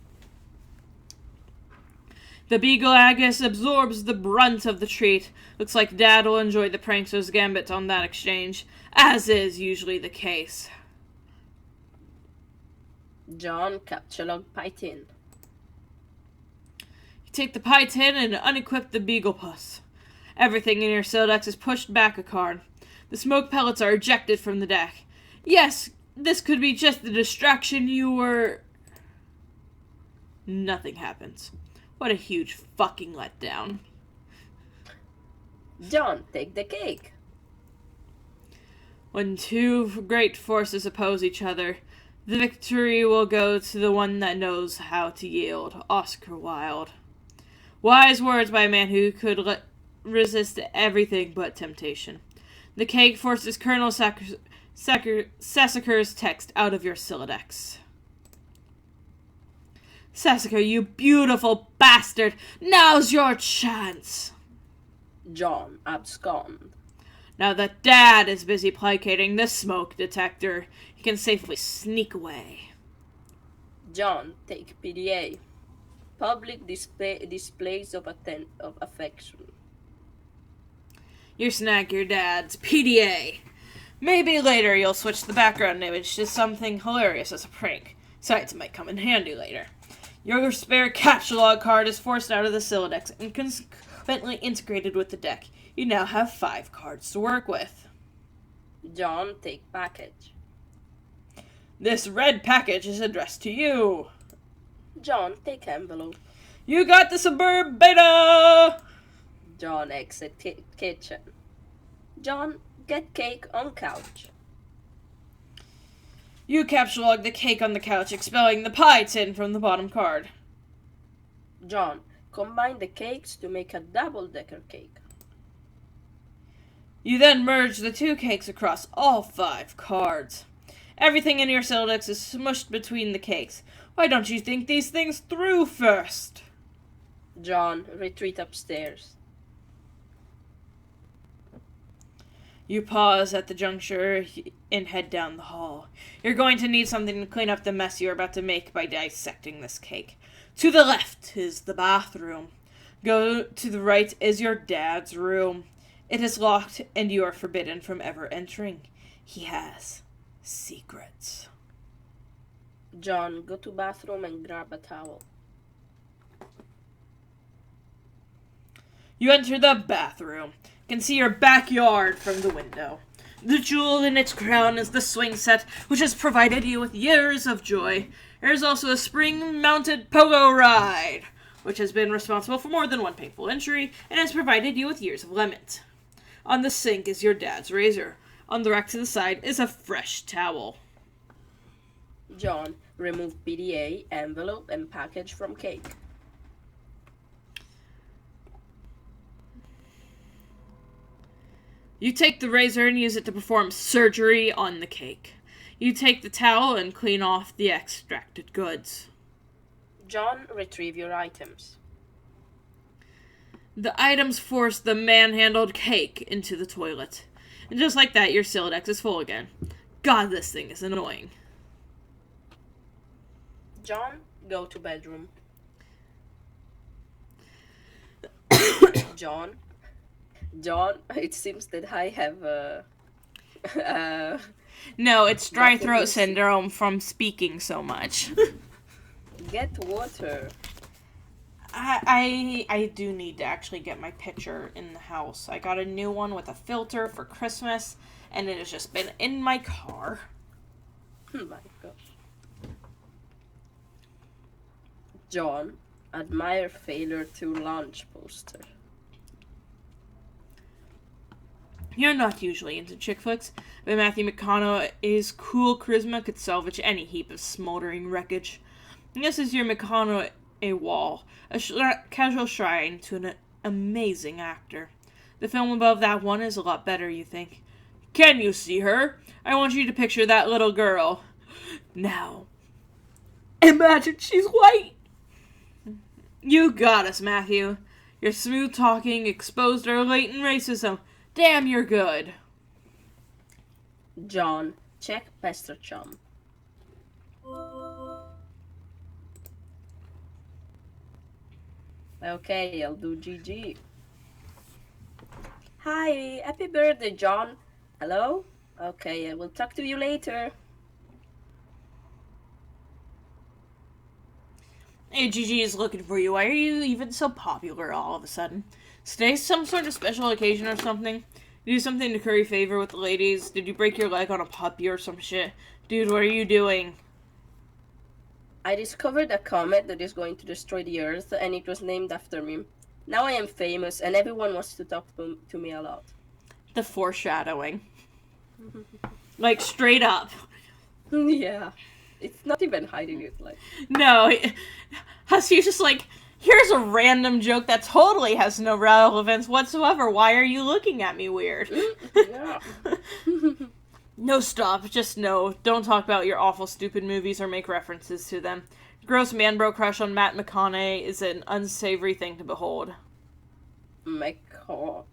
The Beagle Agus absorbs the brunt of the treat. Looks like Dad will enjoy the prankster's gambit on that exchange, as is usually the case. John, capture log Python. You take the pie tin and unequip the Beagle Puss. Everything in your Silex is pushed back a card. The smoke pellets are ejected from the deck. Yes, this could be just the distraction you were... Nothing happens. What a huge fucking letdown. John, take the cake. When two great forces oppose each other, the victory will go to the one that knows how to yield. Oscar Wilde. Wise words by a man who could resist everything but temptation. The cake forces Colonel Sassacre's text out of your Sylladex. Sassacre, you beautiful bastard! Now's your chance! John, abscond. Now that Dad is busy placating the smoke detector, he can safely sneak away. John, take PDA. Public displays of affection. You snag your dad's PDA. Maybe later you'll switch the background image to something hilarious as a prank. Besides, it might come in handy later. Your spare capture log card is forced out of the Sylladex and consequently integrated with the deck. You now have 5 cards to work with. John, take package. This red package is addressed to you. John, take envelope. You got the Suburb Beta! John, exit kitchen. John, get cake on couch. You capture log the cake on the couch, expelling the pie tin from the bottom card. John, combine the cakes to make a double-decker cake. You then merge the 2 cakes across all 5 cards. Everything in your Sylladex is smushed between the cakes. Why don't you think these things through first? John, retreat upstairs. You pause at the juncture and head down the hall. You're going to need something to clean up the mess you're about to make by dissecting this cake. To the left is the bathroom. Go to the right is your dad's room. It is locked and you are forbidden from ever entering. He has secrets. John, go to bathroom and grab a towel. You enter the bathroom. You can see your backyard from the window. The jewel in its crown is the swing set, which has provided you with years of joy. There is also a spring-mounted pogo ride, which has been responsible for more than one painful injury, and has provided you with years of lament. On the sink is your dad's razor. On the rack to the side is a fresh towel. John, remove PDA, envelope, and package from cake. You take the razor and use it to perform surgery on the cake. You take the towel and clean off the extracted goods. John, retrieve your items. The items force the manhandled cake into the toilet. And just like that, your Sylladex is full again. God, this thing is annoying. John, go to bedroom. John, it seems that I have No, it's dry Nothing throat is- syndrome from speaking so much. get water. I do need to actually get my pitcher in the house. I got a new one with a filter for Christmas, and it has just been in my car. My God. John, admire failure to launch poster. You're not usually into chick flicks, but Matthew McConaughey's cool charisma could salvage any heap of smoldering wreckage. And this is your McConaughey wall, a casual shrine to an amazing actor. The film above that one is a lot better, you think. Can you see her? I want you to picture that little girl. Now, imagine she's white. You got us, Matthew. Your smooth talking exposed our latent racism. Damn, you're good. John, check Pastor Chum. Okay, I'll do GG. Hi, happy birthday, John. Hello? Okay, I will talk to you later. Hey, Gigi is looking for you. Why are you even so popular all of a sudden? Is today some sort of special occasion or something? Do something to curry favor with the ladies? Did you break your leg on a puppy or some shit? Dude, what are you doing? I discovered a comet that is going to destroy the Earth, and it was named after me. Now I am famous, and everyone wants to talk to me a lot. The foreshadowing. Like, straight up. Yeah. It's not even hiding it, like... No. He's just like, here's a random joke that totally has no relevance whatsoever. Why are you looking at me weird? Yeah. No, stop. Just no. Don't talk about your awful, stupid movies or make references to them. Gross man-bro crush on Matt McConaughey is an unsavory thing to behold. No.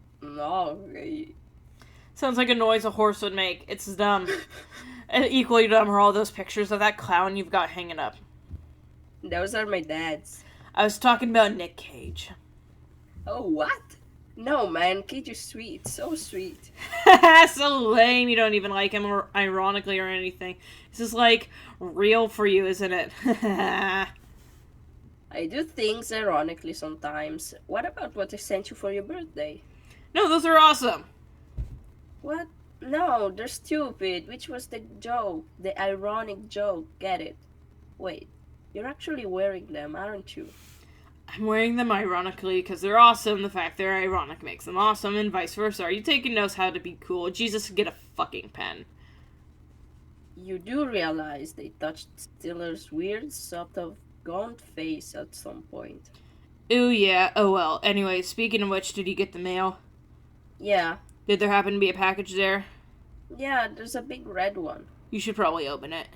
Sounds like a noise a horse would make. It's dumb. And equally dumb are all those pictures of that clown you've got hanging up. Those are my dad's. I was talking about Nick Cage. Oh, what? No, man, Cage is sweet. So sweet. So lame. You don't even like him, or ironically, or anything. This is like real for you, isn't it? I do things ironically sometimes. What about what I sent you for your birthday? No, those are awesome. What? No, they're stupid. Which was the joke? The ironic joke. Get it? Wait, you're actually wearing them, aren't you? I'm wearing them ironically because they're awesome. The fact they're ironic makes them awesome, and vice versa. Are you taking notes how to be cool? Jesus, get a fucking pen. You do realize they touched Stiller's weird, sort of gaunt face at some point. Ooh, yeah. Oh, well. Anyway, speaking of which, did you get the mail? Yeah. Did there happen to be a package there? Yeah, there's a big red one. You should probably open it.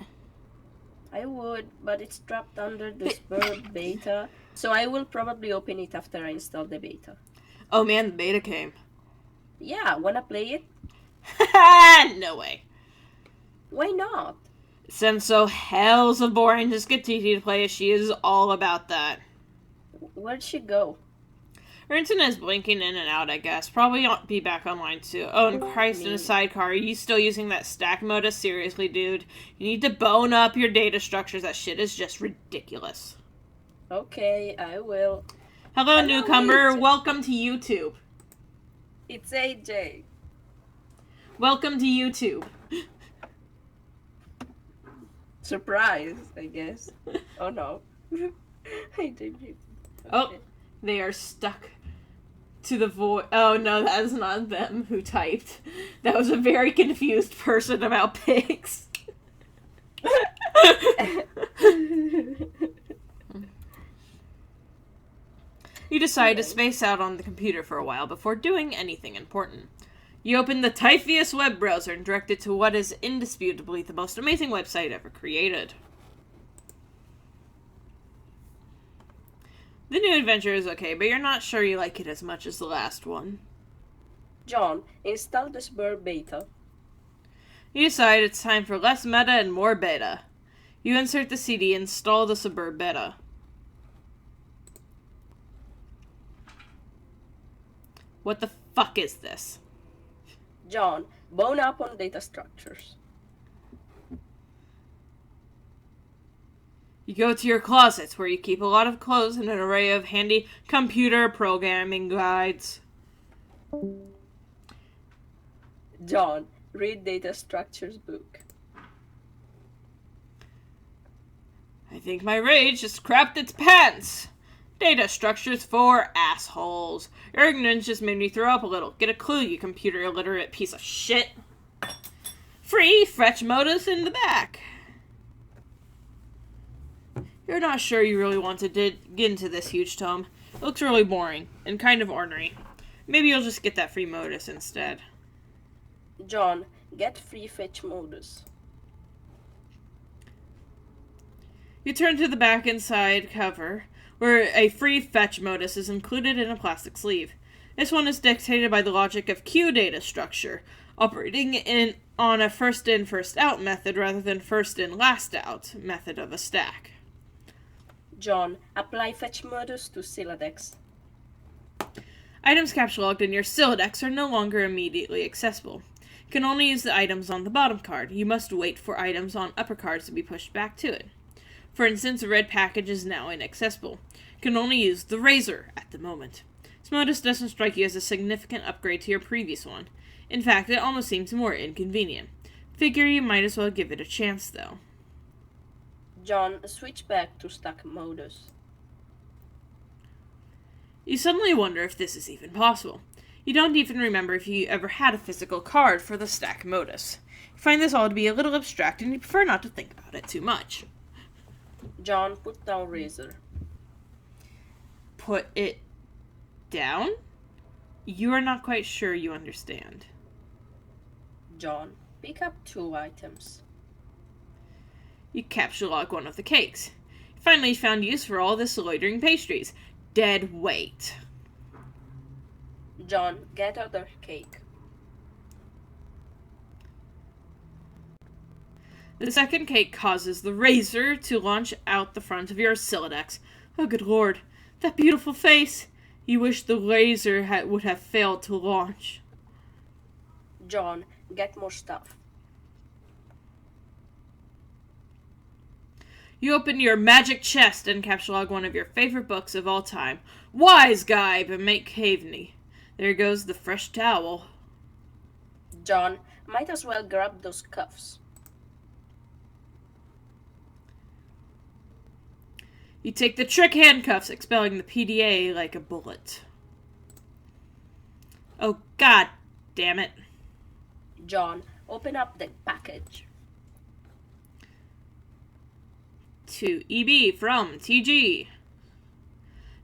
I would, but it's trapped under the Spur beta, so I will probably open it after I install the beta. Oh man, the beta came. Yeah, wanna play it? No way. Why not? It sounds so hells of boring. Just get TT to play as she is all about that. Where'd she go? Her internet is blinking in and out, I guess. Probably won't be back online soon. Oh, and Christ, in a sidecar. Are you still using that stack modus? Seriously, dude. You need to bone up your data structures. That shit is just ridiculous. Okay, I will. Hello, Hello, newcomer. AJ. Welcome to YouTube. It's AJ. Welcome to YouTube. Surprise, I guess. Oh no. I did it. Oh, they are stuck to the void. Oh no, that is not them who typed. That was a very confused person about pigs. You decide to space out on the computer for a while before doing anything important. You open the Typheus web browser and direct it to what is indisputably the most amazing website ever created. The new adventure is okay, but you're not sure you like it as much as the last one. John, install the Spur beta. You decide it's time for less meta and more beta. You insert the CD and install the Suburb beta. What the fuck is this? John, bone up on data structures. You go to your closets where you keep a lot of clothes and an array of handy computer programming guides. John, read data structures book. I think my rage just crapped its pants. Data structures for assholes. Your ignorance just made me throw up a little. Get a clue, you computer illiterate piece of shit. Free fetch modus in the back. You're not sure you really want to dig into this huge tome. It looks really boring and kind of ornery. Maybe you'll just get that free modus instead. John, get free fetch modus. You turn to the back inside cover, where a free fetch modus is included in a plastic sleeve. This one is dictated by the logic of queue data structure, operating on a first in, first out method rather than first in, last out method of a stack. John, apply fetch modus to Siladex. Items capture-logged in your Siladex are no longer immediately accessible. You can only use the items on the bottom card. You must wait for items on upper cards to be pushed back to it. For instance, a red package is now inaccessible. You can only use the razor at the moment. This modus doesn't strike you as a significant upgrade to your previous one. In fact, it almost seems more inconvenient. Figure you might as well give it a chance, though. John, switch back to stack modus. You suddenly wonder if this is even possible. You don't even remember if you ever had a physical card for the stack modus. You find this all to be a little abstract, and you prefer not to think about it too much. John, put down razor. Put it down? You are not quite sure you understand. John, pick up 2 items. You capture log one of the cakes. You finally found use for all this loitering pastries. Dead weight. John, get other cake. The second cake causes the razor to launch out the front of your Silodex. Oh, good lord. That beautiful face. You wish the razor would have failed to launch. John, get more stuff. You open your magic chest and capture log one of your favorite books of all time. Wise Guy by Mike Caveney. There goes the fresh towel. John, might as well grab those cuffs. You take the trick handcuffs, expelling the PDA like a bullet. Oh, god damn it. John, open up the package. To EB from TG.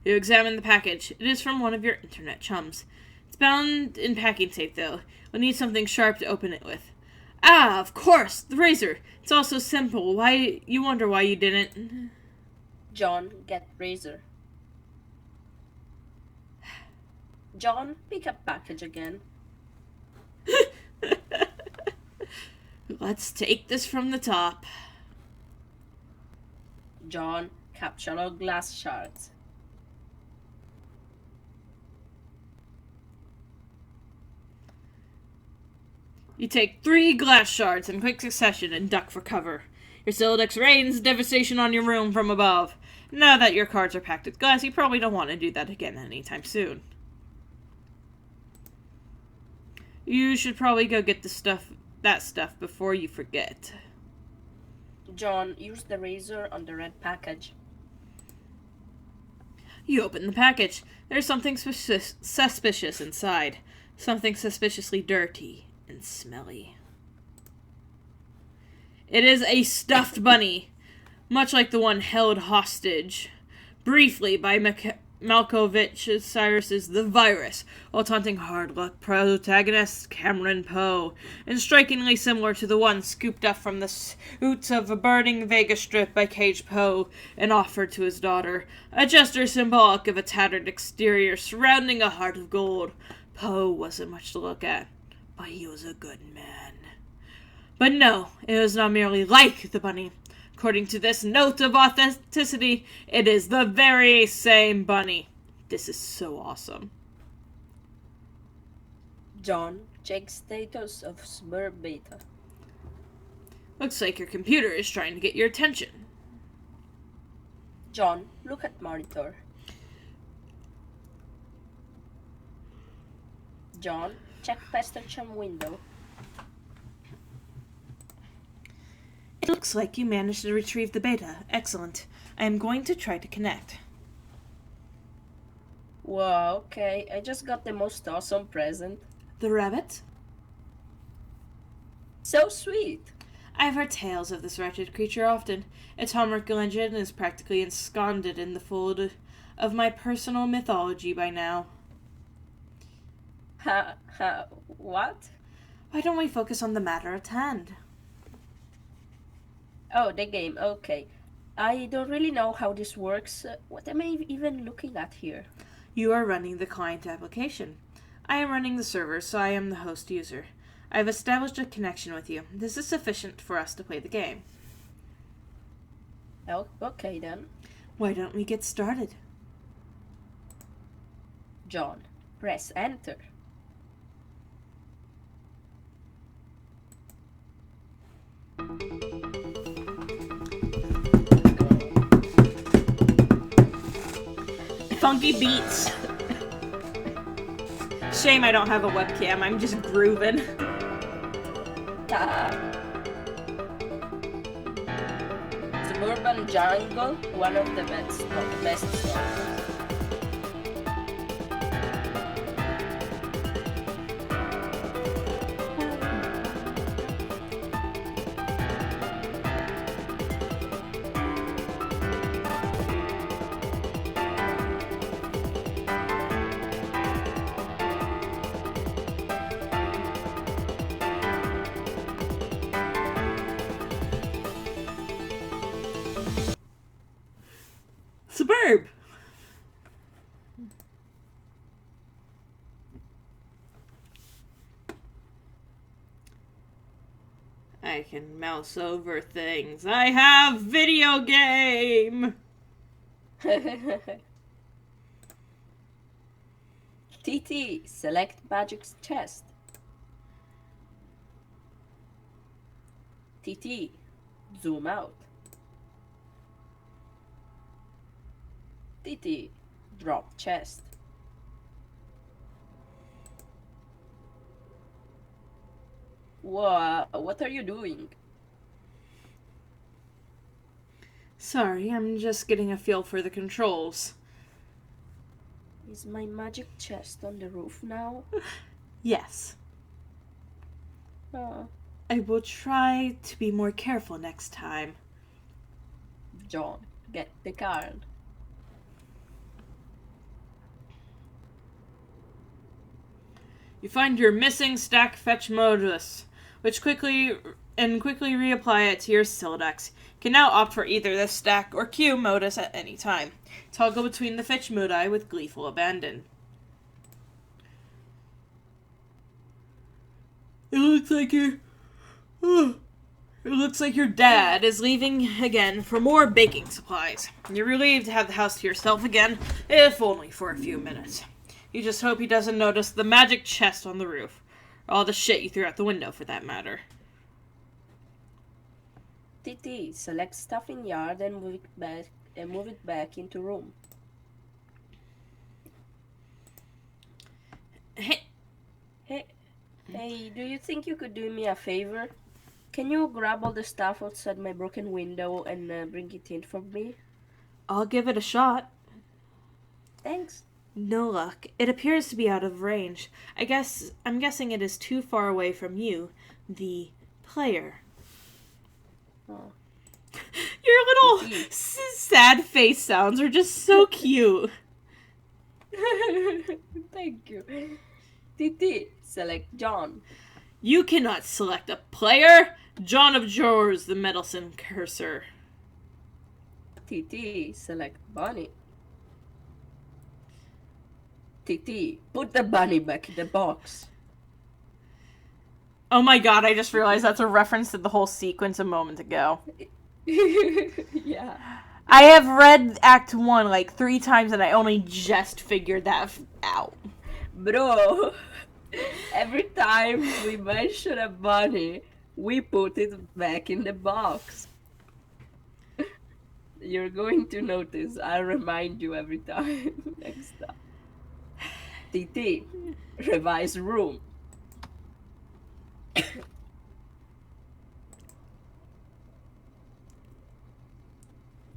You examine the package. It is from one of your internet chums. It's bound in packing tape, though. You'll need something sharp to open it with. Ah, of course, the razor. It's all so simple. Why, you wonder why you didn't. John, get razor. John, pick up package again. Let's take this from the top. John, capture all glass shards. You take 3 glass shards in quick succession and duck for cover. Your Silodex rains devastation on your room from above. Now that your cards are packed with glass, you probably don't want to do that again anytime soon. You should probably go get that stuff before you forget. John, use the razor on the red package. You open the package. There's something suspicious inside. Something suspiciously dirty and smelly. It is a stuffed bunny, much like the one held hostage, briefly by Malkovich Cyrus's The Virus, while taunting hard luck protagonist Cameron Poe, and strikingly similar to the one scooped up from the suits of a burning Vegas Strip by Cage Poe and offered to his daughter, a gesture symbolic of a tattered exterior surrounding a heart of gold. Poe wasn't much to look at, but he was a good man. But no, it was not merely like the bunny. According to this note of authenticity, it is the very same bunny. This is so awesome. John, check status of Sbur Beta. Looks like your computer is trying to get your attention. John, look at monitor. John, check Pastor Chum window. It looks like you managed to retrieve the beta. Excellent. I am going to try to connect. Wow, okay. I just got the most awesome present. The rabbit? So sweet. I've heard tales of this wretched creature often. Its homework legend is practically ensconced in the fold of my personal mythology by now. What? Why don't we focus on the matter at hand? Oh, the game, okay. I don't really know how this works. What am I even looking at here? You are running the client application. I am running the server, so I am the host user. I have established a connection with you. This is sufficient for us to play the game. Oh, okay then. Why don't we get started? John, press enter. Funky beats. shame I don't have a webcam. I'm just grooving. Suburban Jungle, one of the best stories. Suburb! I can mouse over things. I have video game! TT, select Magic's chest. TT, zoom out. TT, drop chest. Whoa, what are you doing? Sorry, I'm just getting a feel for the controls. Is my magic chest on the roof now? Yes. Oh, I will try to be more careful next time. John, get the card. You find your missing stack fetch modus, which quickly reapply it to your Sildex. You can now opt for either the stack or queue modus at any time. Toggle between the fetch modi with gleeful abandon. It looks like your dad is leaving again for more baking supplies. You're relieved to have the house to yourself again, if only for a few minutes. You just hope he doesn't notice the magic chest on the roof. Or all the shit you threw out the window, for that matter. TT, select stuff in yard and move it back into room. Hey, Hey, do you think you could do me a favor? Can you grab all the stuff outside my broken window and bring it in for me? I'll give it a shot. Thanks. No luck. It appears to be out of range. I'm guessing it is too far away from you, the player. Oh. Your little sad face sounds are just so cute. Thank you. TT, select John. You cannot select a player. John of Jors, the meddlesome cursor. TT, select Bunny. TT, put the bunny back in the box. Oh my god, I just realized that's a reference to the whole sequence a moment ago. Yeah. I have read Act 1 like 3 times and I only just figured that out. Bro, every time we mention a bunny, we put it back in the box. You're going to notice. I'll remind you every time next time. TT, revise room.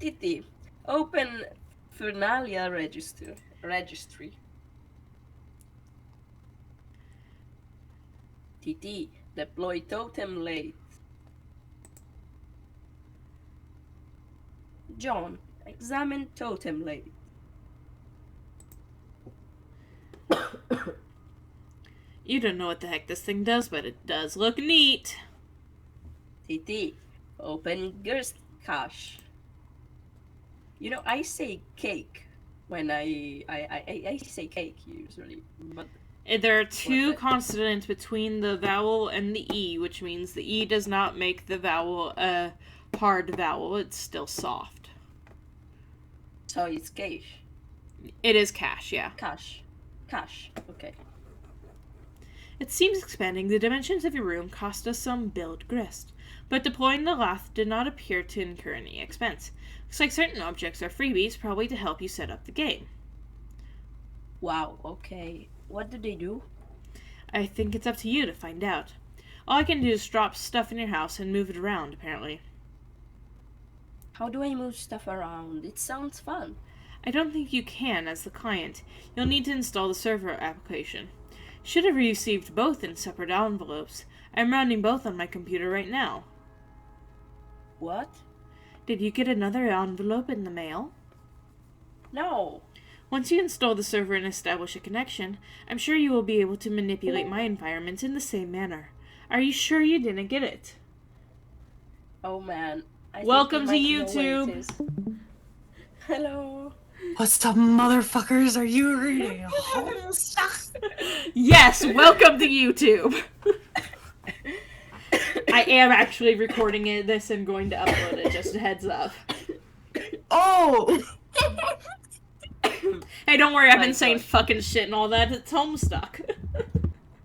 TT, open Fernalia registry. TT, deploy totem late. John, examine totem late. You don't know what the heck this thing does, but it does look neat. TT, open Gerst cache. You know, I say cake when I say cake usually, but There are 2 consonants between the vowel and the E, which means the E does not make the vowel a hard vowel. It's still soft. so it's cache. It is cache, yeah. Cache. Okay. It seems expanding the dimensions of your room cost us some build grist, but deploying the lath did not appear to incur any expense. Looks like certain objects are freebies, probably to help you set up the game. Wow. Okay. What do they do? I think it's up to you to find out. All I can do is drop stuff in your house and move it around, apparently. How do I move stuff around? It sounds fun. I don't think you can as the client. You'll need to install the server application. Should have received both in separate envelopes. I'm running both on my computer right now. What? Did you get another envelope in the mail? No. Once you install the server and establish a connection, I'm sure you will be able to manipulate my environment in the same manner. Are you sure you didn't get it? Oh man. Welcome to you YouTube. Hello. What's up, motherfuckers? Are you reading Homestuck? Yes, welcome to YouTube. I am actually recording this and going to upload it, just a heads up. Oh! Hey, don't worry, I've been My saying God. fucking shit and all that. It's Homestuck.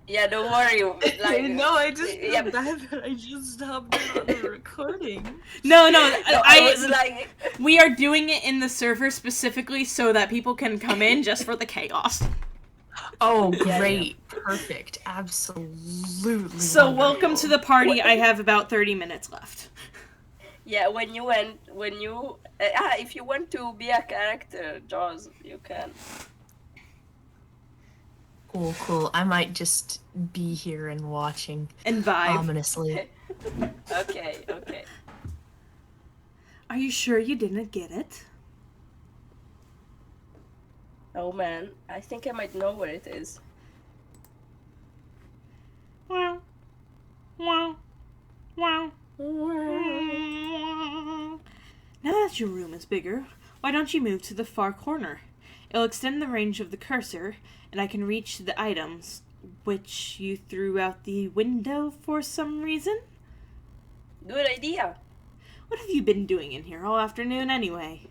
Yeah, don't worry. Like, No, I just feel yeah, bad that I just stopped it on the recording. No, I was like, we are doing it in the server specifically so that people can come in just for the chaos. Oh, Yeah, great. Perfect. Absolutely. So welcome to the party. I have about 30 minutes left. yeah, if you want to be a character, Jaws, you can. Cool. I might just be here and watching And vibe. ominously. Okay. Are you sure you didn't get it? Oh man, I think I might know where it is. Wow. Wow. Wow. Now that your room is bigger, why don't you move to the far corner? It'll extend the range of the cursor, and I can reach the items, which you threw out the window for some reason? Good idea. What have you been doing in here all afternoon anyway?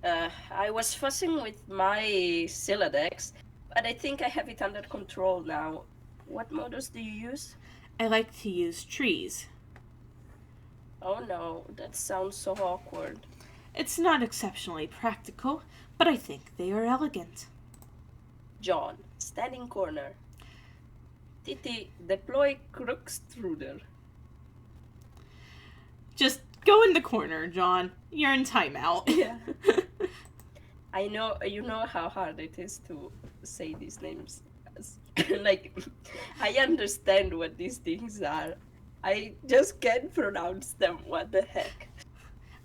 I was fussing with my Siladex, but I think I have it under control now. What models do you use? I like to use trees. Oh no, that sounds so awkward. It's not exceptionally practical, but I think they are elegant. John, standing corner. Titi, deploy Crookstruder. Just go in the corner, John. You're in timeout. Yeah. I know, you know how hard it is to say these names. Like, I understand what these things are. I just can't pronounce them. What the heck?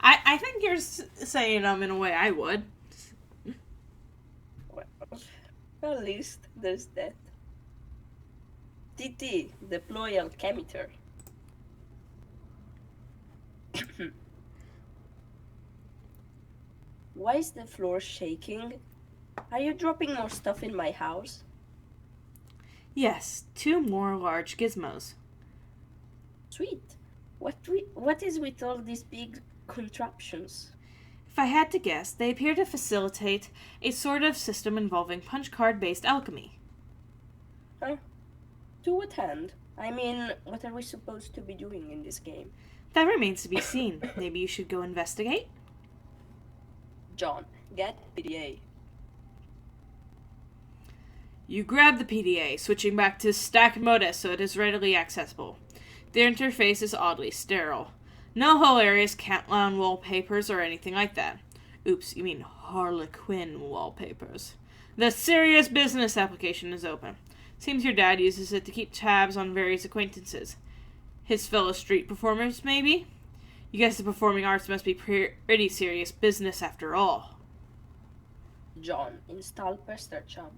I think you're saying them in a way I would. Well, at least there's that. TT, deploy alchemitor. Why is the floor shaking? Are you dropping more stuff in my house? Yes, 2 more large gizmos. Sweet. What is with all these big contraptions? If I had to guess, they appear to facilitate a sort of system involving punch card-based alchemy. Huh? To what end? I mean, what are we supposed to be doing in this game? That remains to be seen. Maybe you should go investigate? John, get PDA. You grab the PDA, switching back to stack modus so it is readily accessible. The interface is oddly sterile. No hilarious Catlown wallpapers or anything like that. Oops, you mean Harlequin wallpapers. The serious business application is open. Seems your dad uses it to keep tabs on various acquaintances. His fellow street performers, maybe? You guess the performing arts must be pretty serious business after all. John, install Pester Chum.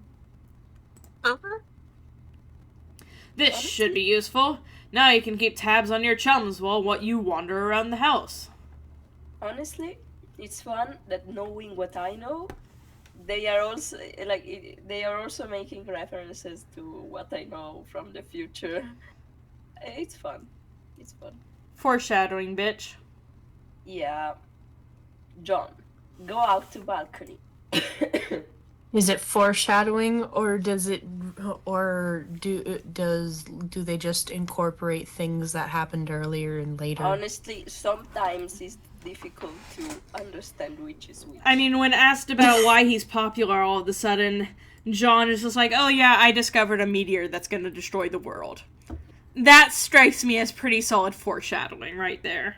This should be useful. Now you can keep tabs on your chums while you wander around the house. Honestly, it's fun that knowing what I know, they are also they are also making references to what I know from the future. It's fun. It's fun. Foreshadowing, bitch. Yeah. John, go out to balcony. Is it foreshadowing, or do they just incorporate things that happened earlier and later? Honestly, sometimes it's difficult to understand which is which. I mean, when asked about why he's popular all of a sudden, John is just like, oh yeah, I discovered a meteor that's gonna destroy the world. That strikes me as pretty solid foreshadowing right there.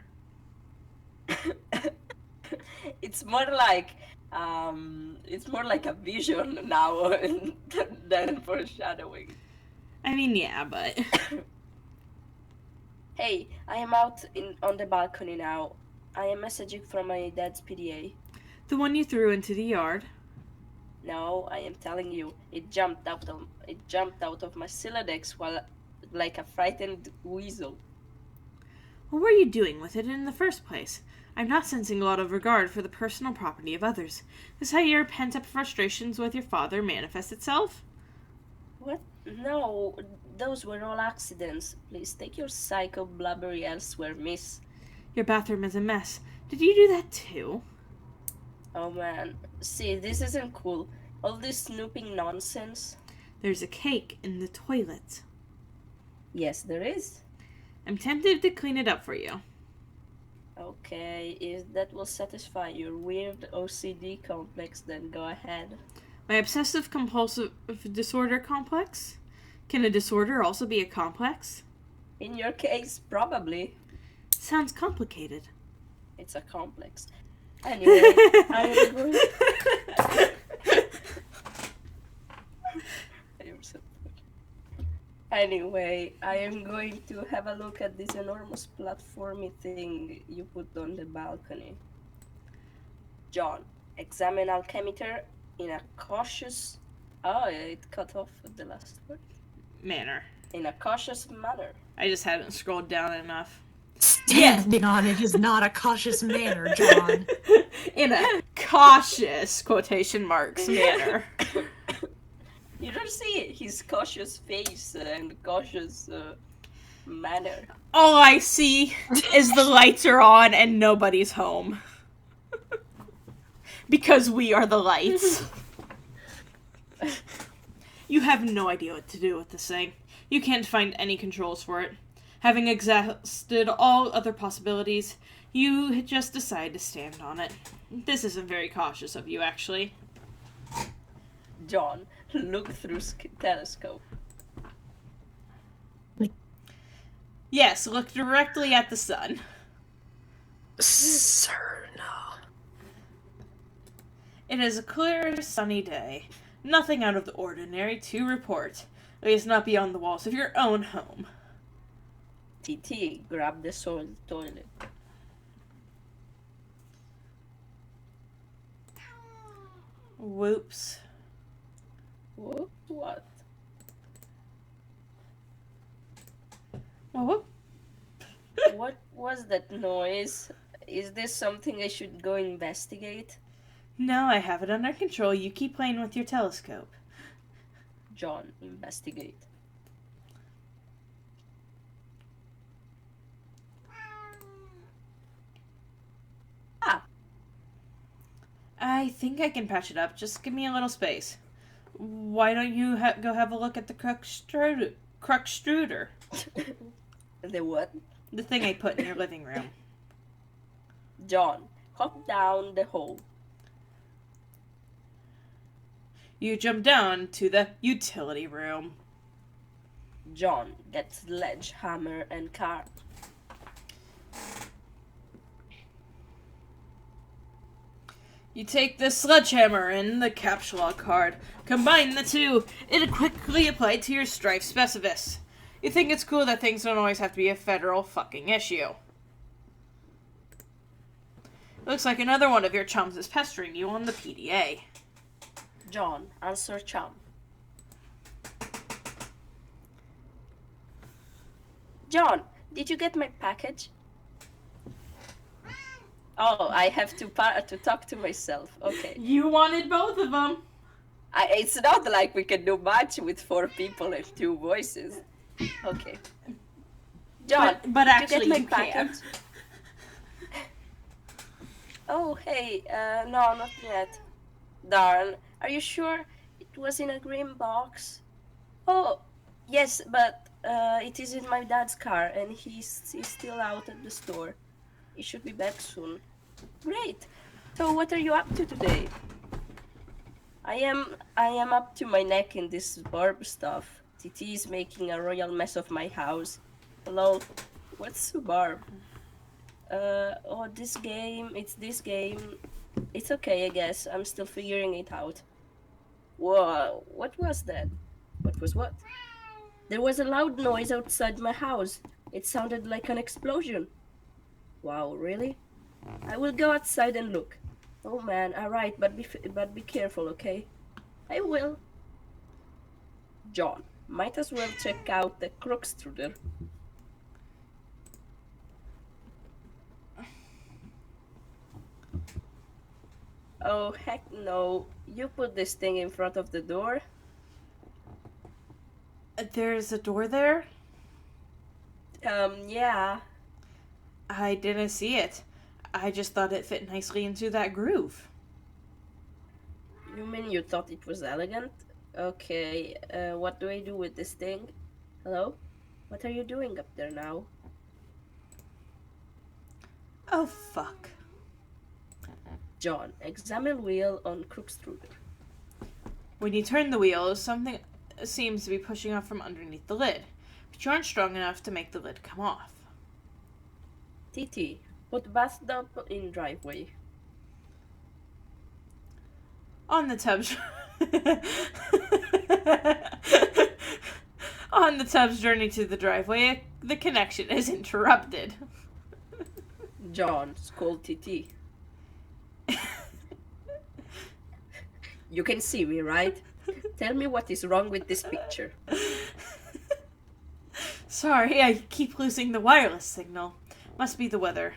It's more like a vision now than foreshadowing. I mean, yeah, but... Hey, I am out on the balcony now. I am messaging from my dad's PDA. The one you threw into the yard. No, I am telling you, it jumped out of my Siladex while like a frightened weasel. What were you doing with it in the first place? I'm not sensing a lot of regard for the personal property of others. Is how your pent-up frustrations with your father manifest itself? What? No, those were all accidents. Please take your psycho blubbery elsewhere, miss. Your bathroom is a mess. Did you do that too? Oh man, see, this isn't cool. All this snooping nonsense. There's a cake in the toilet. Yes, there is. I'm tempted to clean it up for you. Okay, if that will satisfy your weird OCD complex, then go ahead. My obsessive compulsive disorder complex? Can a disorder also be a complex? In your case, probably. Sounds complicated. It's a complex. Anyway, I am going... Anyway, I am going to have a look at this enormous platformy thing you put on the balcony. John, examine alchemimeter in a cautious... Oh, it cut off the last word. Manner. In a cautious manner. I just hadn't scrolled down enough. Standing on it is not a cautious manner, John. In a cautious, quotation marks, manner. You don't see his cautious face and cautious manner. All I see is the lights are on and nobody's home. Because we are the lights. You have no idea what to do with this thing. You can't find any controls for it. Having exhausted all other possibilities, you just decide to stand on it. This isn't very cautious of you, actually. John, look through telescope. Yes, look directly at the sun. Sir, no. It is a clear, sunny day. Nothing out of the ordinary to report. At least not beyond the walls of your own home. TT, grab the toilet. Whoops. What? What? Whoop. What was that noise? Is this something I should go investigate? No, I have it under control. You keep playing with your telescope. John, investigate. I think I can patch it up. Just give me a little space. Why don't you go have a look at the Kruckstruder? The what? The thing I put in your living room. John, hop down the hole. You jump down to the utility room. John, get sledgehammer and car. You take the sledgehammer and the caps lock card. Combine the two. It'll quickly apply to your strife specifics. You think it's cool that things don't always have to be a federal fucking issue. Looks like another one of your chums is pestering you on the PDA. John, answer chum. John, did you get my package? Oh, I have to talk to myself. Okay. You wanted both of them. It's not like we can do much with 4 people and 2 voices. Okay. John, but actually did you get you my package? Oh, hey, no, not yet. Darn, are you sure it was in a green box? Oh, yes, but it is in my dad's car and he's still out at the store. He should be back soon. Great. So what are you up to today? I I am up to my neck in this barb stuff. TT is making a royal mess of my house. Hello, what's so barb? Oh, this game. It's this game. It's okay, I guess. I'm still figuring it out. Whoa, what was that? What was what? There was a loud noise outside my house. It sounded like an explosion. Wow, really? I will go outside and look. Oh man, alright, but be careful, okay? I will. John, might as well check out the Crookstruder. Oh heck no! You put this thing in front of the door? There's a door there? Yeah. I didn't see it. I just thought it fit nicely into that groove. You mean you thought it was elegant? Okay, what do I do with this thing? Hello? What are you doing up there now? Oh, fuck. John, examine wheel on Crookstruder. When you turn the wheel, something seems to be pushing up from underneath the lid, but you aren't strong enough to make the lid come off. TT, put bathtub in driveway. On the tub's on the tub's journey to the driveway, the connection is interrupted. John, scold TT. You can see me, right? Tell me what is wrong with this picture. Sorry, I keep losing the wireless signal. Must be the weather.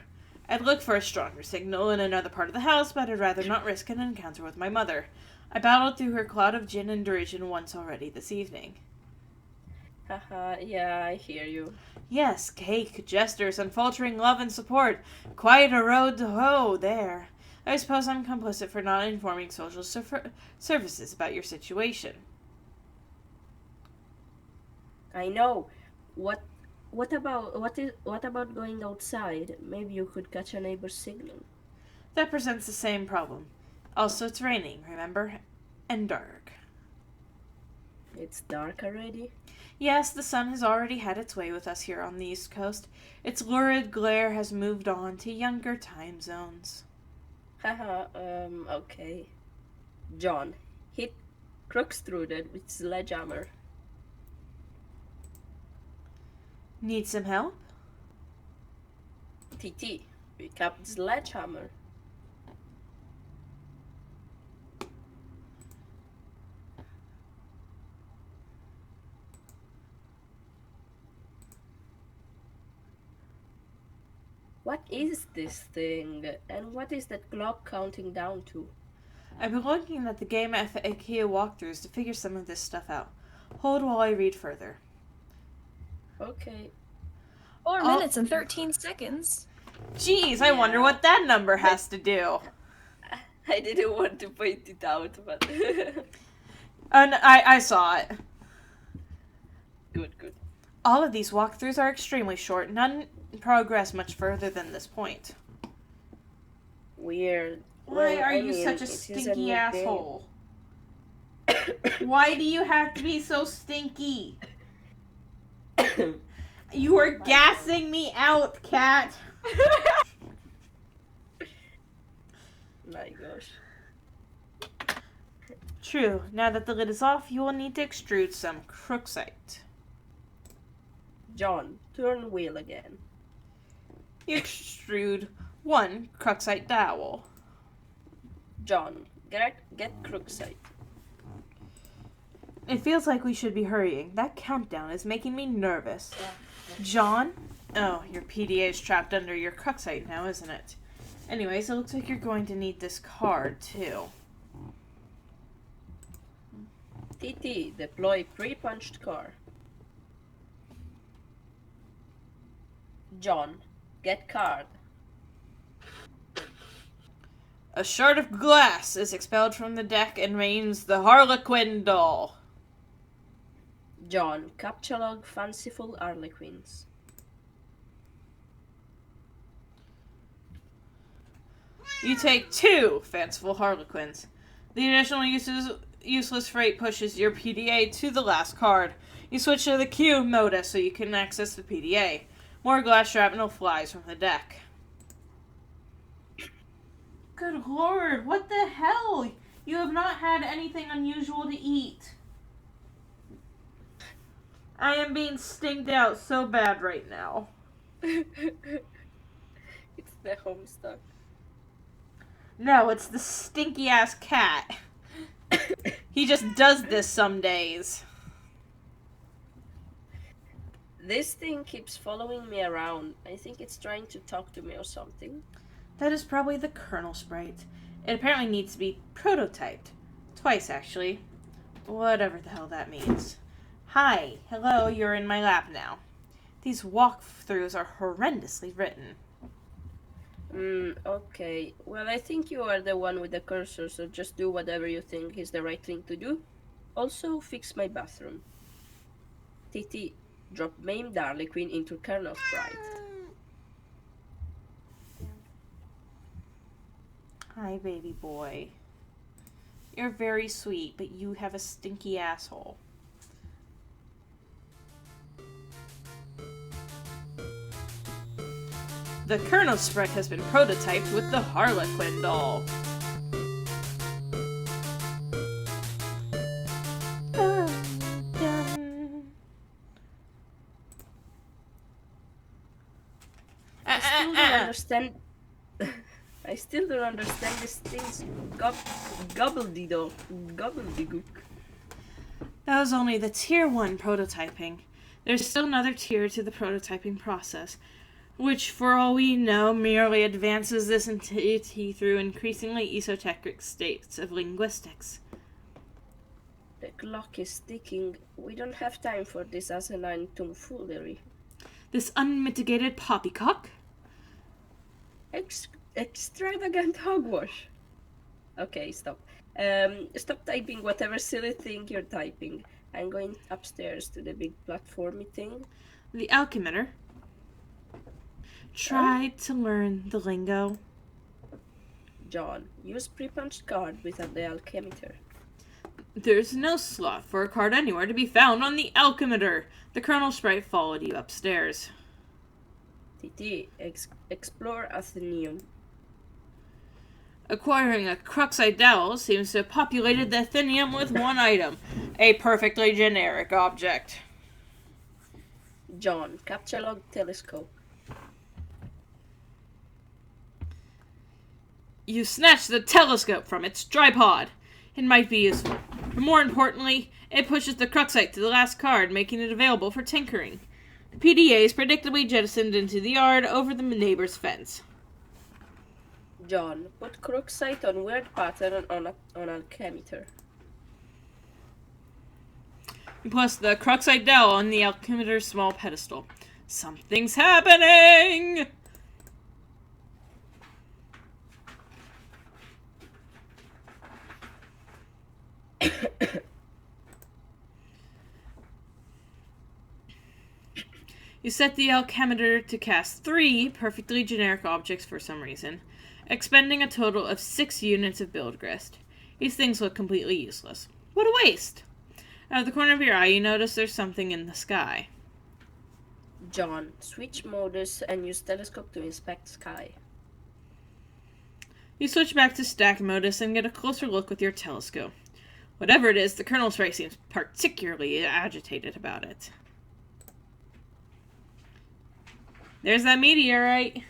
I'd look for a stronger signal in another part of the house, but I'd rather not risk an encounter with my mother. I battled through her cloud of gin and derision once already this evening. Haha, yeah, I hear you. Yes, cake, gestures, unfaltering love and support. Quite a road to hoe there. I suppose I'm complicit for not informing social services about your situation. I know. What about going outside? Maybe you could catch a neighbor's signal. That presents the same problem. Also, it's raining, remember? And dark. It's dark already? Yes, the sun has already had its way with us here on the East Coast. Its lurid glare has moved on to younger time zones. Haha, okay. John, hit Crookstruder with sledgehammer. Need some help? TT, pick up the sledgehammer. What is this thing? And what is that clock counting down to? I've been looking at the game at the IKEA walkthroughs to figure some of this stuff out. Hold while I read further. Okay. 4 minutes and 13 seconds. Jeez, I wonder what that number has to do. I didn't want to point it out, but... And I saw it. Good. All of these walkthroughs are extremely short. None progress much further than this point. Weird. Why Well, are I you mean, such a it is stinky new game. asshole? Why do you have to be so stinky? You are gassing me out, cat. My gosh. True. Now that the lid is off, you will need to extrude some crooksite. John, turn wheel again. You extrude one crooksite dowel. John, get Crookside. It feels like we should be hurrying. That countdown is making me nervous. John? Oh, your PDA is trapped under your crooksite now, isn't it? Anyways, it looks like you're going to need this card, too. TT, deploy pre-punched car. John, get card. A shard of glass is expelled from the deck and rains the Harlequin doll. John, captchalogue fanciful harlequins. You take 2 fanciful harlequins. The additional useless freight pushes your PDA to the last card. You switch to the Q modus so you can access the PDA. More glass shrapnel flies from the deck. Good lord, what the hell? You have not had anything unusual to eat. I am being stinked out so bad right now. It's the Homestuck. No, it's the stinky ass cat. He just does this some days. This thing keeps following me around. I think it's trying to talk to me or something. That is probably the kernel sprite. It apparently needs to be prototyped. Twice, actually. Whatever the hell that means. Hi, hello, you're in my lab now. These walkthroughs are horrendously written. Okay. Well, I think you are the one with the cursor, so just do whatever you think is the right thing to do. Also, fix my bathroom. TT, drop Mame Darlequin into Kernel Sprite. Hi, baby boy. You're very sweet, but you have a stinky asshole. The kernel sprite has been prototyped with the Harlequin doll. Dun, dun. I still don't understand. I still don't understand this thing's gobbledygook. That was only the Tier 1 prototyping. There's still another tier to the prototyping process, which, for all we know, merely advances this entity through increasingly esoteric states of linguistics. The clock is ticking. We don't have time for this asinine tomfoolery. This unmitigated poppycock? Extravagant hogwash. Okay, stop. Stop typing whatever silly thing you're typing. I'm going upstairs to the big platformy thing. The alchemitter. Try to learn the lingo. John, use pre-punched card without the alchemitter. There's no slot for a card anywhere to be found on the alchemitter. The kernel sprite followed you upstairs. TT, explore Athenaeum. Acquiring a Cruxite dowel seems to have populated the Athenaeum with one item, a perfectly generic object. John, capture log telescope. You snatch the telescope from its tripod. It might be useful, but more importantly, it pushes the Cruxite to the last card, making it available for tinkering. The PDA is predictably jettisoned into the yard over the neighbor's fence. John, put Cruxite on weird pattern on alchemitter. You place the Cruxite dowel on the alchemitor's small pedestal. Something's happening! You set the alchemitor to cast 3 perfectly generic objects for some reason, expending a total of 6 units of build grist. These things look completely useless. What a waste! Out of the corner of your eye, you notice there's something in the sky. John, switch modus and use telescope to inspect sky. You switch back to stack modus and get a closer look with your telescope. Whatever it is, the kernel sprite seems particularly agitated about it. There's that meteorite.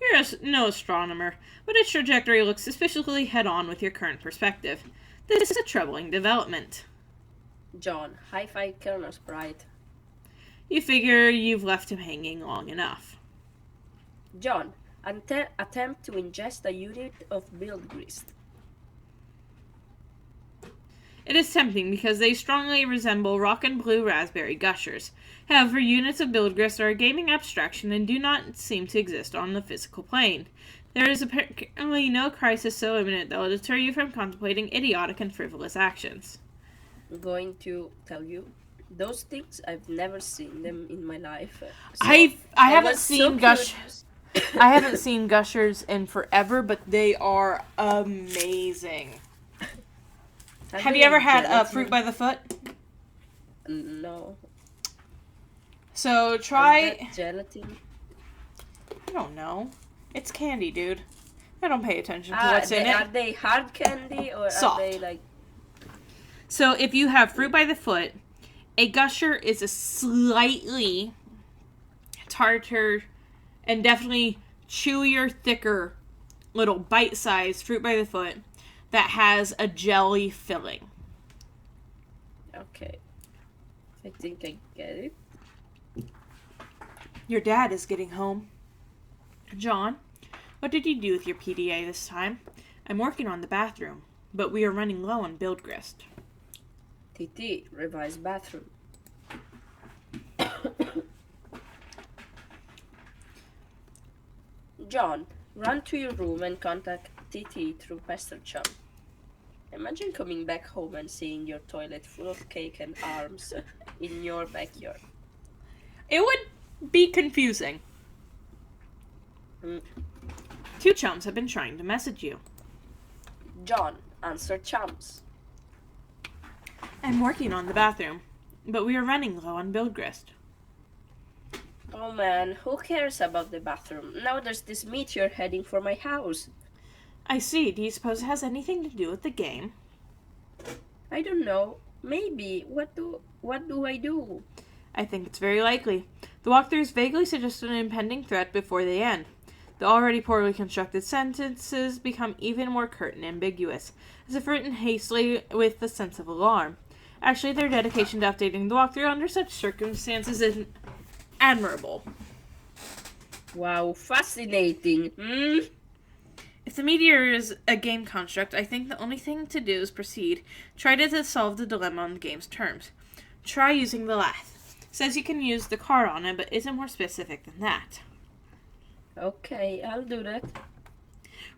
You're no astronomer, but its trajectory looks suspiciously head-on with your current perspective. This is a troubling development. John, hi-fi kernel sprite. You figure you've left him hanging long enough. John, attempt to ingest a unit of build grist. It is tempting because they strongly resemble rock and blue raspberry gushers. However, units of build grist are a gaming abstraction and do not seem to exist on the physical plane. There is apparently no crisis so imminent that will deter you from contemplating idiotic and frivolous actions. I'm going to tell you, those things, I've never seen them in my life. So I haven't was seen so gush. curious. I haven't seen gushers in forever, but they are amazing. Have you ever had fruit by the foot? No. So Is try. that gelatin? I don't know. It's candy, dude. I don't pay attention to what's in it. Are they hard candy or Soft. are they like... So if you have fruit by the foot, a gusher is a slightly tartar and definitely chewier, thicker little bite-sized fruit by the foot that has a jelly filling. Okay. I think I get it. Your dad is getting home. John, what did you do with your PDA this time? I'm working on the bathroom, but we are running low on build grist. TT, revised bathroom. John, run to your room and contact TT through Pastor Chum. Imagine coming back home and seeing your toilet full of cake and arms in your backyard. It would be confusing. Mm. 2 chums have been trying to message you. John, answer Chums. I'm working on the bathroom, but we are running low on build grist. Oh man, who cares about the bathroom? Now there's this meteor heading for my house. I see. Do you suppose it has anything to do with the game? I don't know. Maybe. What do I do? I think it's very likely. The walkthroughs vaguely suggest an impending threat before they end. The already poorly constructed sentences become even more curt and ambiguous, as if written hastily with the sense of alarm. Actually, their dedication to updating the walkthrough under such circumstances is admirable. Wow, fascinating. If the meteor is a game construct, I think the only thing to do is proceed. Try to solve the dilemma on the game's terms. Try using the lath. Says you can use the card on it, but isn't more specific than that. Okay, I'll do that.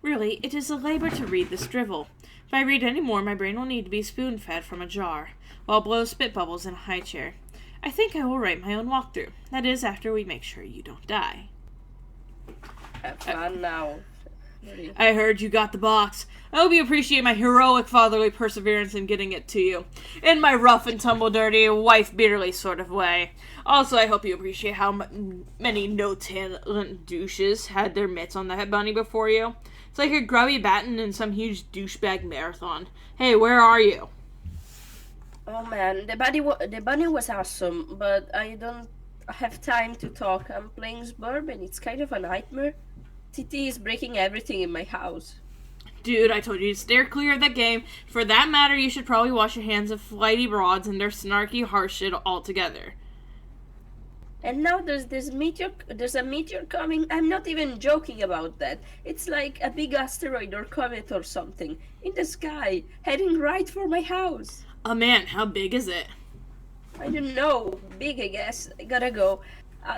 Really, it is a labor to read this drivel. If I read any more, my brain will need to be spoon-fed from a jar, while blow spit bubbles in a high chair. I think I will write my own walkthrough. That is, after we make sure you don't die. Have fun now. I heard you got the box. I hope you appreciate my heroic fatherly perseverance in getting it to you. In my rough and tumble-dirty, wife-beaterly sort of way. Also, I hope you appreciate how many no-talent douches had their mitts on the head bunny before you. It's like a grubby batten in some huge douchebag marathon. Hey, where are you? Oh man, the bunny was awesome, but I don't have time to talk. I'm playing Suburban. It's kind of a nightmare. TT is breaking everything in my house. Dude, I told you to steer clear of that game. For that matter, you should probably wash your hands of flighty broads and their snarky harsh shit altogether. And now there's a meteor coming. I'm not even joking about that. It's like a big asteroid or comet or something in the sky, heading right for my house. Oh man, how big is it? I don't know. Big, I guess. I gotta go.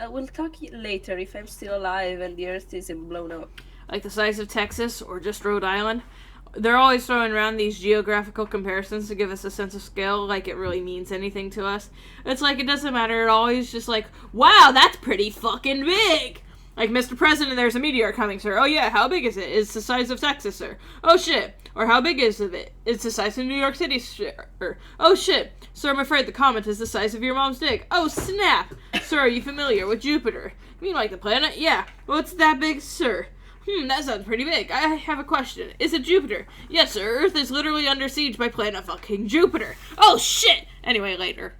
We'll talk later if I'm still alive and the Earth isn't blown up. Like the size of Texas or just Rhode Island? They're always throwing around these geographical comparisons to give us a sense of scale, like it really means anything to us. It's like it doesn't matter. It always just like, wow, that's pretty fucking big. Like, Mr. President, there's a meteor coming, sir. Oh yeah, how big is it? It's the size of Texas, sir. Oh shit. Or how big is it? It's the size of New York City, sir. Oh shit. Sir, I'm afraid the comet is the size of your mom's dick. Oh snap. Sir, are you familiar with Jupiter? You mean like the planet? Yeah. Well, it's that big, sir. That sounds pretty big. I have a question. Is it Jupiter? Yes, sir. Earth is literally under siege by planet fucking Jupiter. Oh shit. Anyway, later.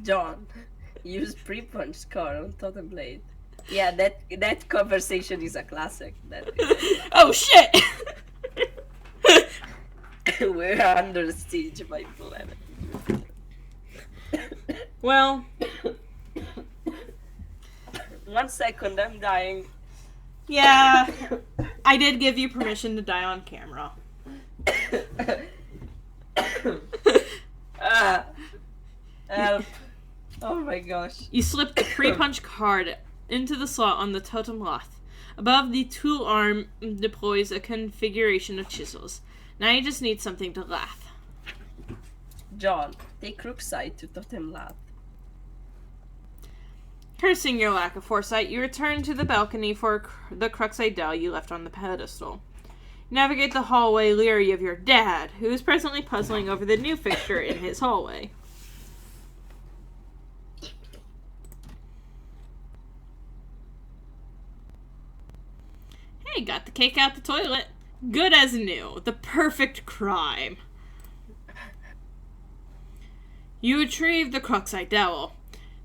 John, use pre-punch card on Totem Blade. Yeah, that conversation is a classic. Oh shit! We're under siege by planet. Well, 1 second, I'm dying. yeah, I did give you permission to die on camera. Help. Oh my gosh. You slip the pre-punch card into the slot on the totem lath. Above, the tool arm deploys a configuration of chisels. Now you just need something to lath. John, take Rook side to Totem Lab. Cursing your lack of foresight, you return to the balcony for the Cruxite doll you left on the pedestal. Navigate the hallway leery of your dad, who is presently puzzling over the new fixture in his hallway. Hey, got the cake out the toilet. Good as new. The perfect crime. You retrieve the Cruxite dowel.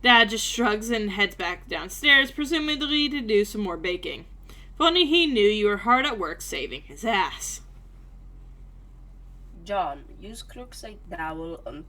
Dad just shrugs and heads back downstairs, presumably to do some more baking. If only he knew you were hard at work saving his ass. John, use Cruxite dowel on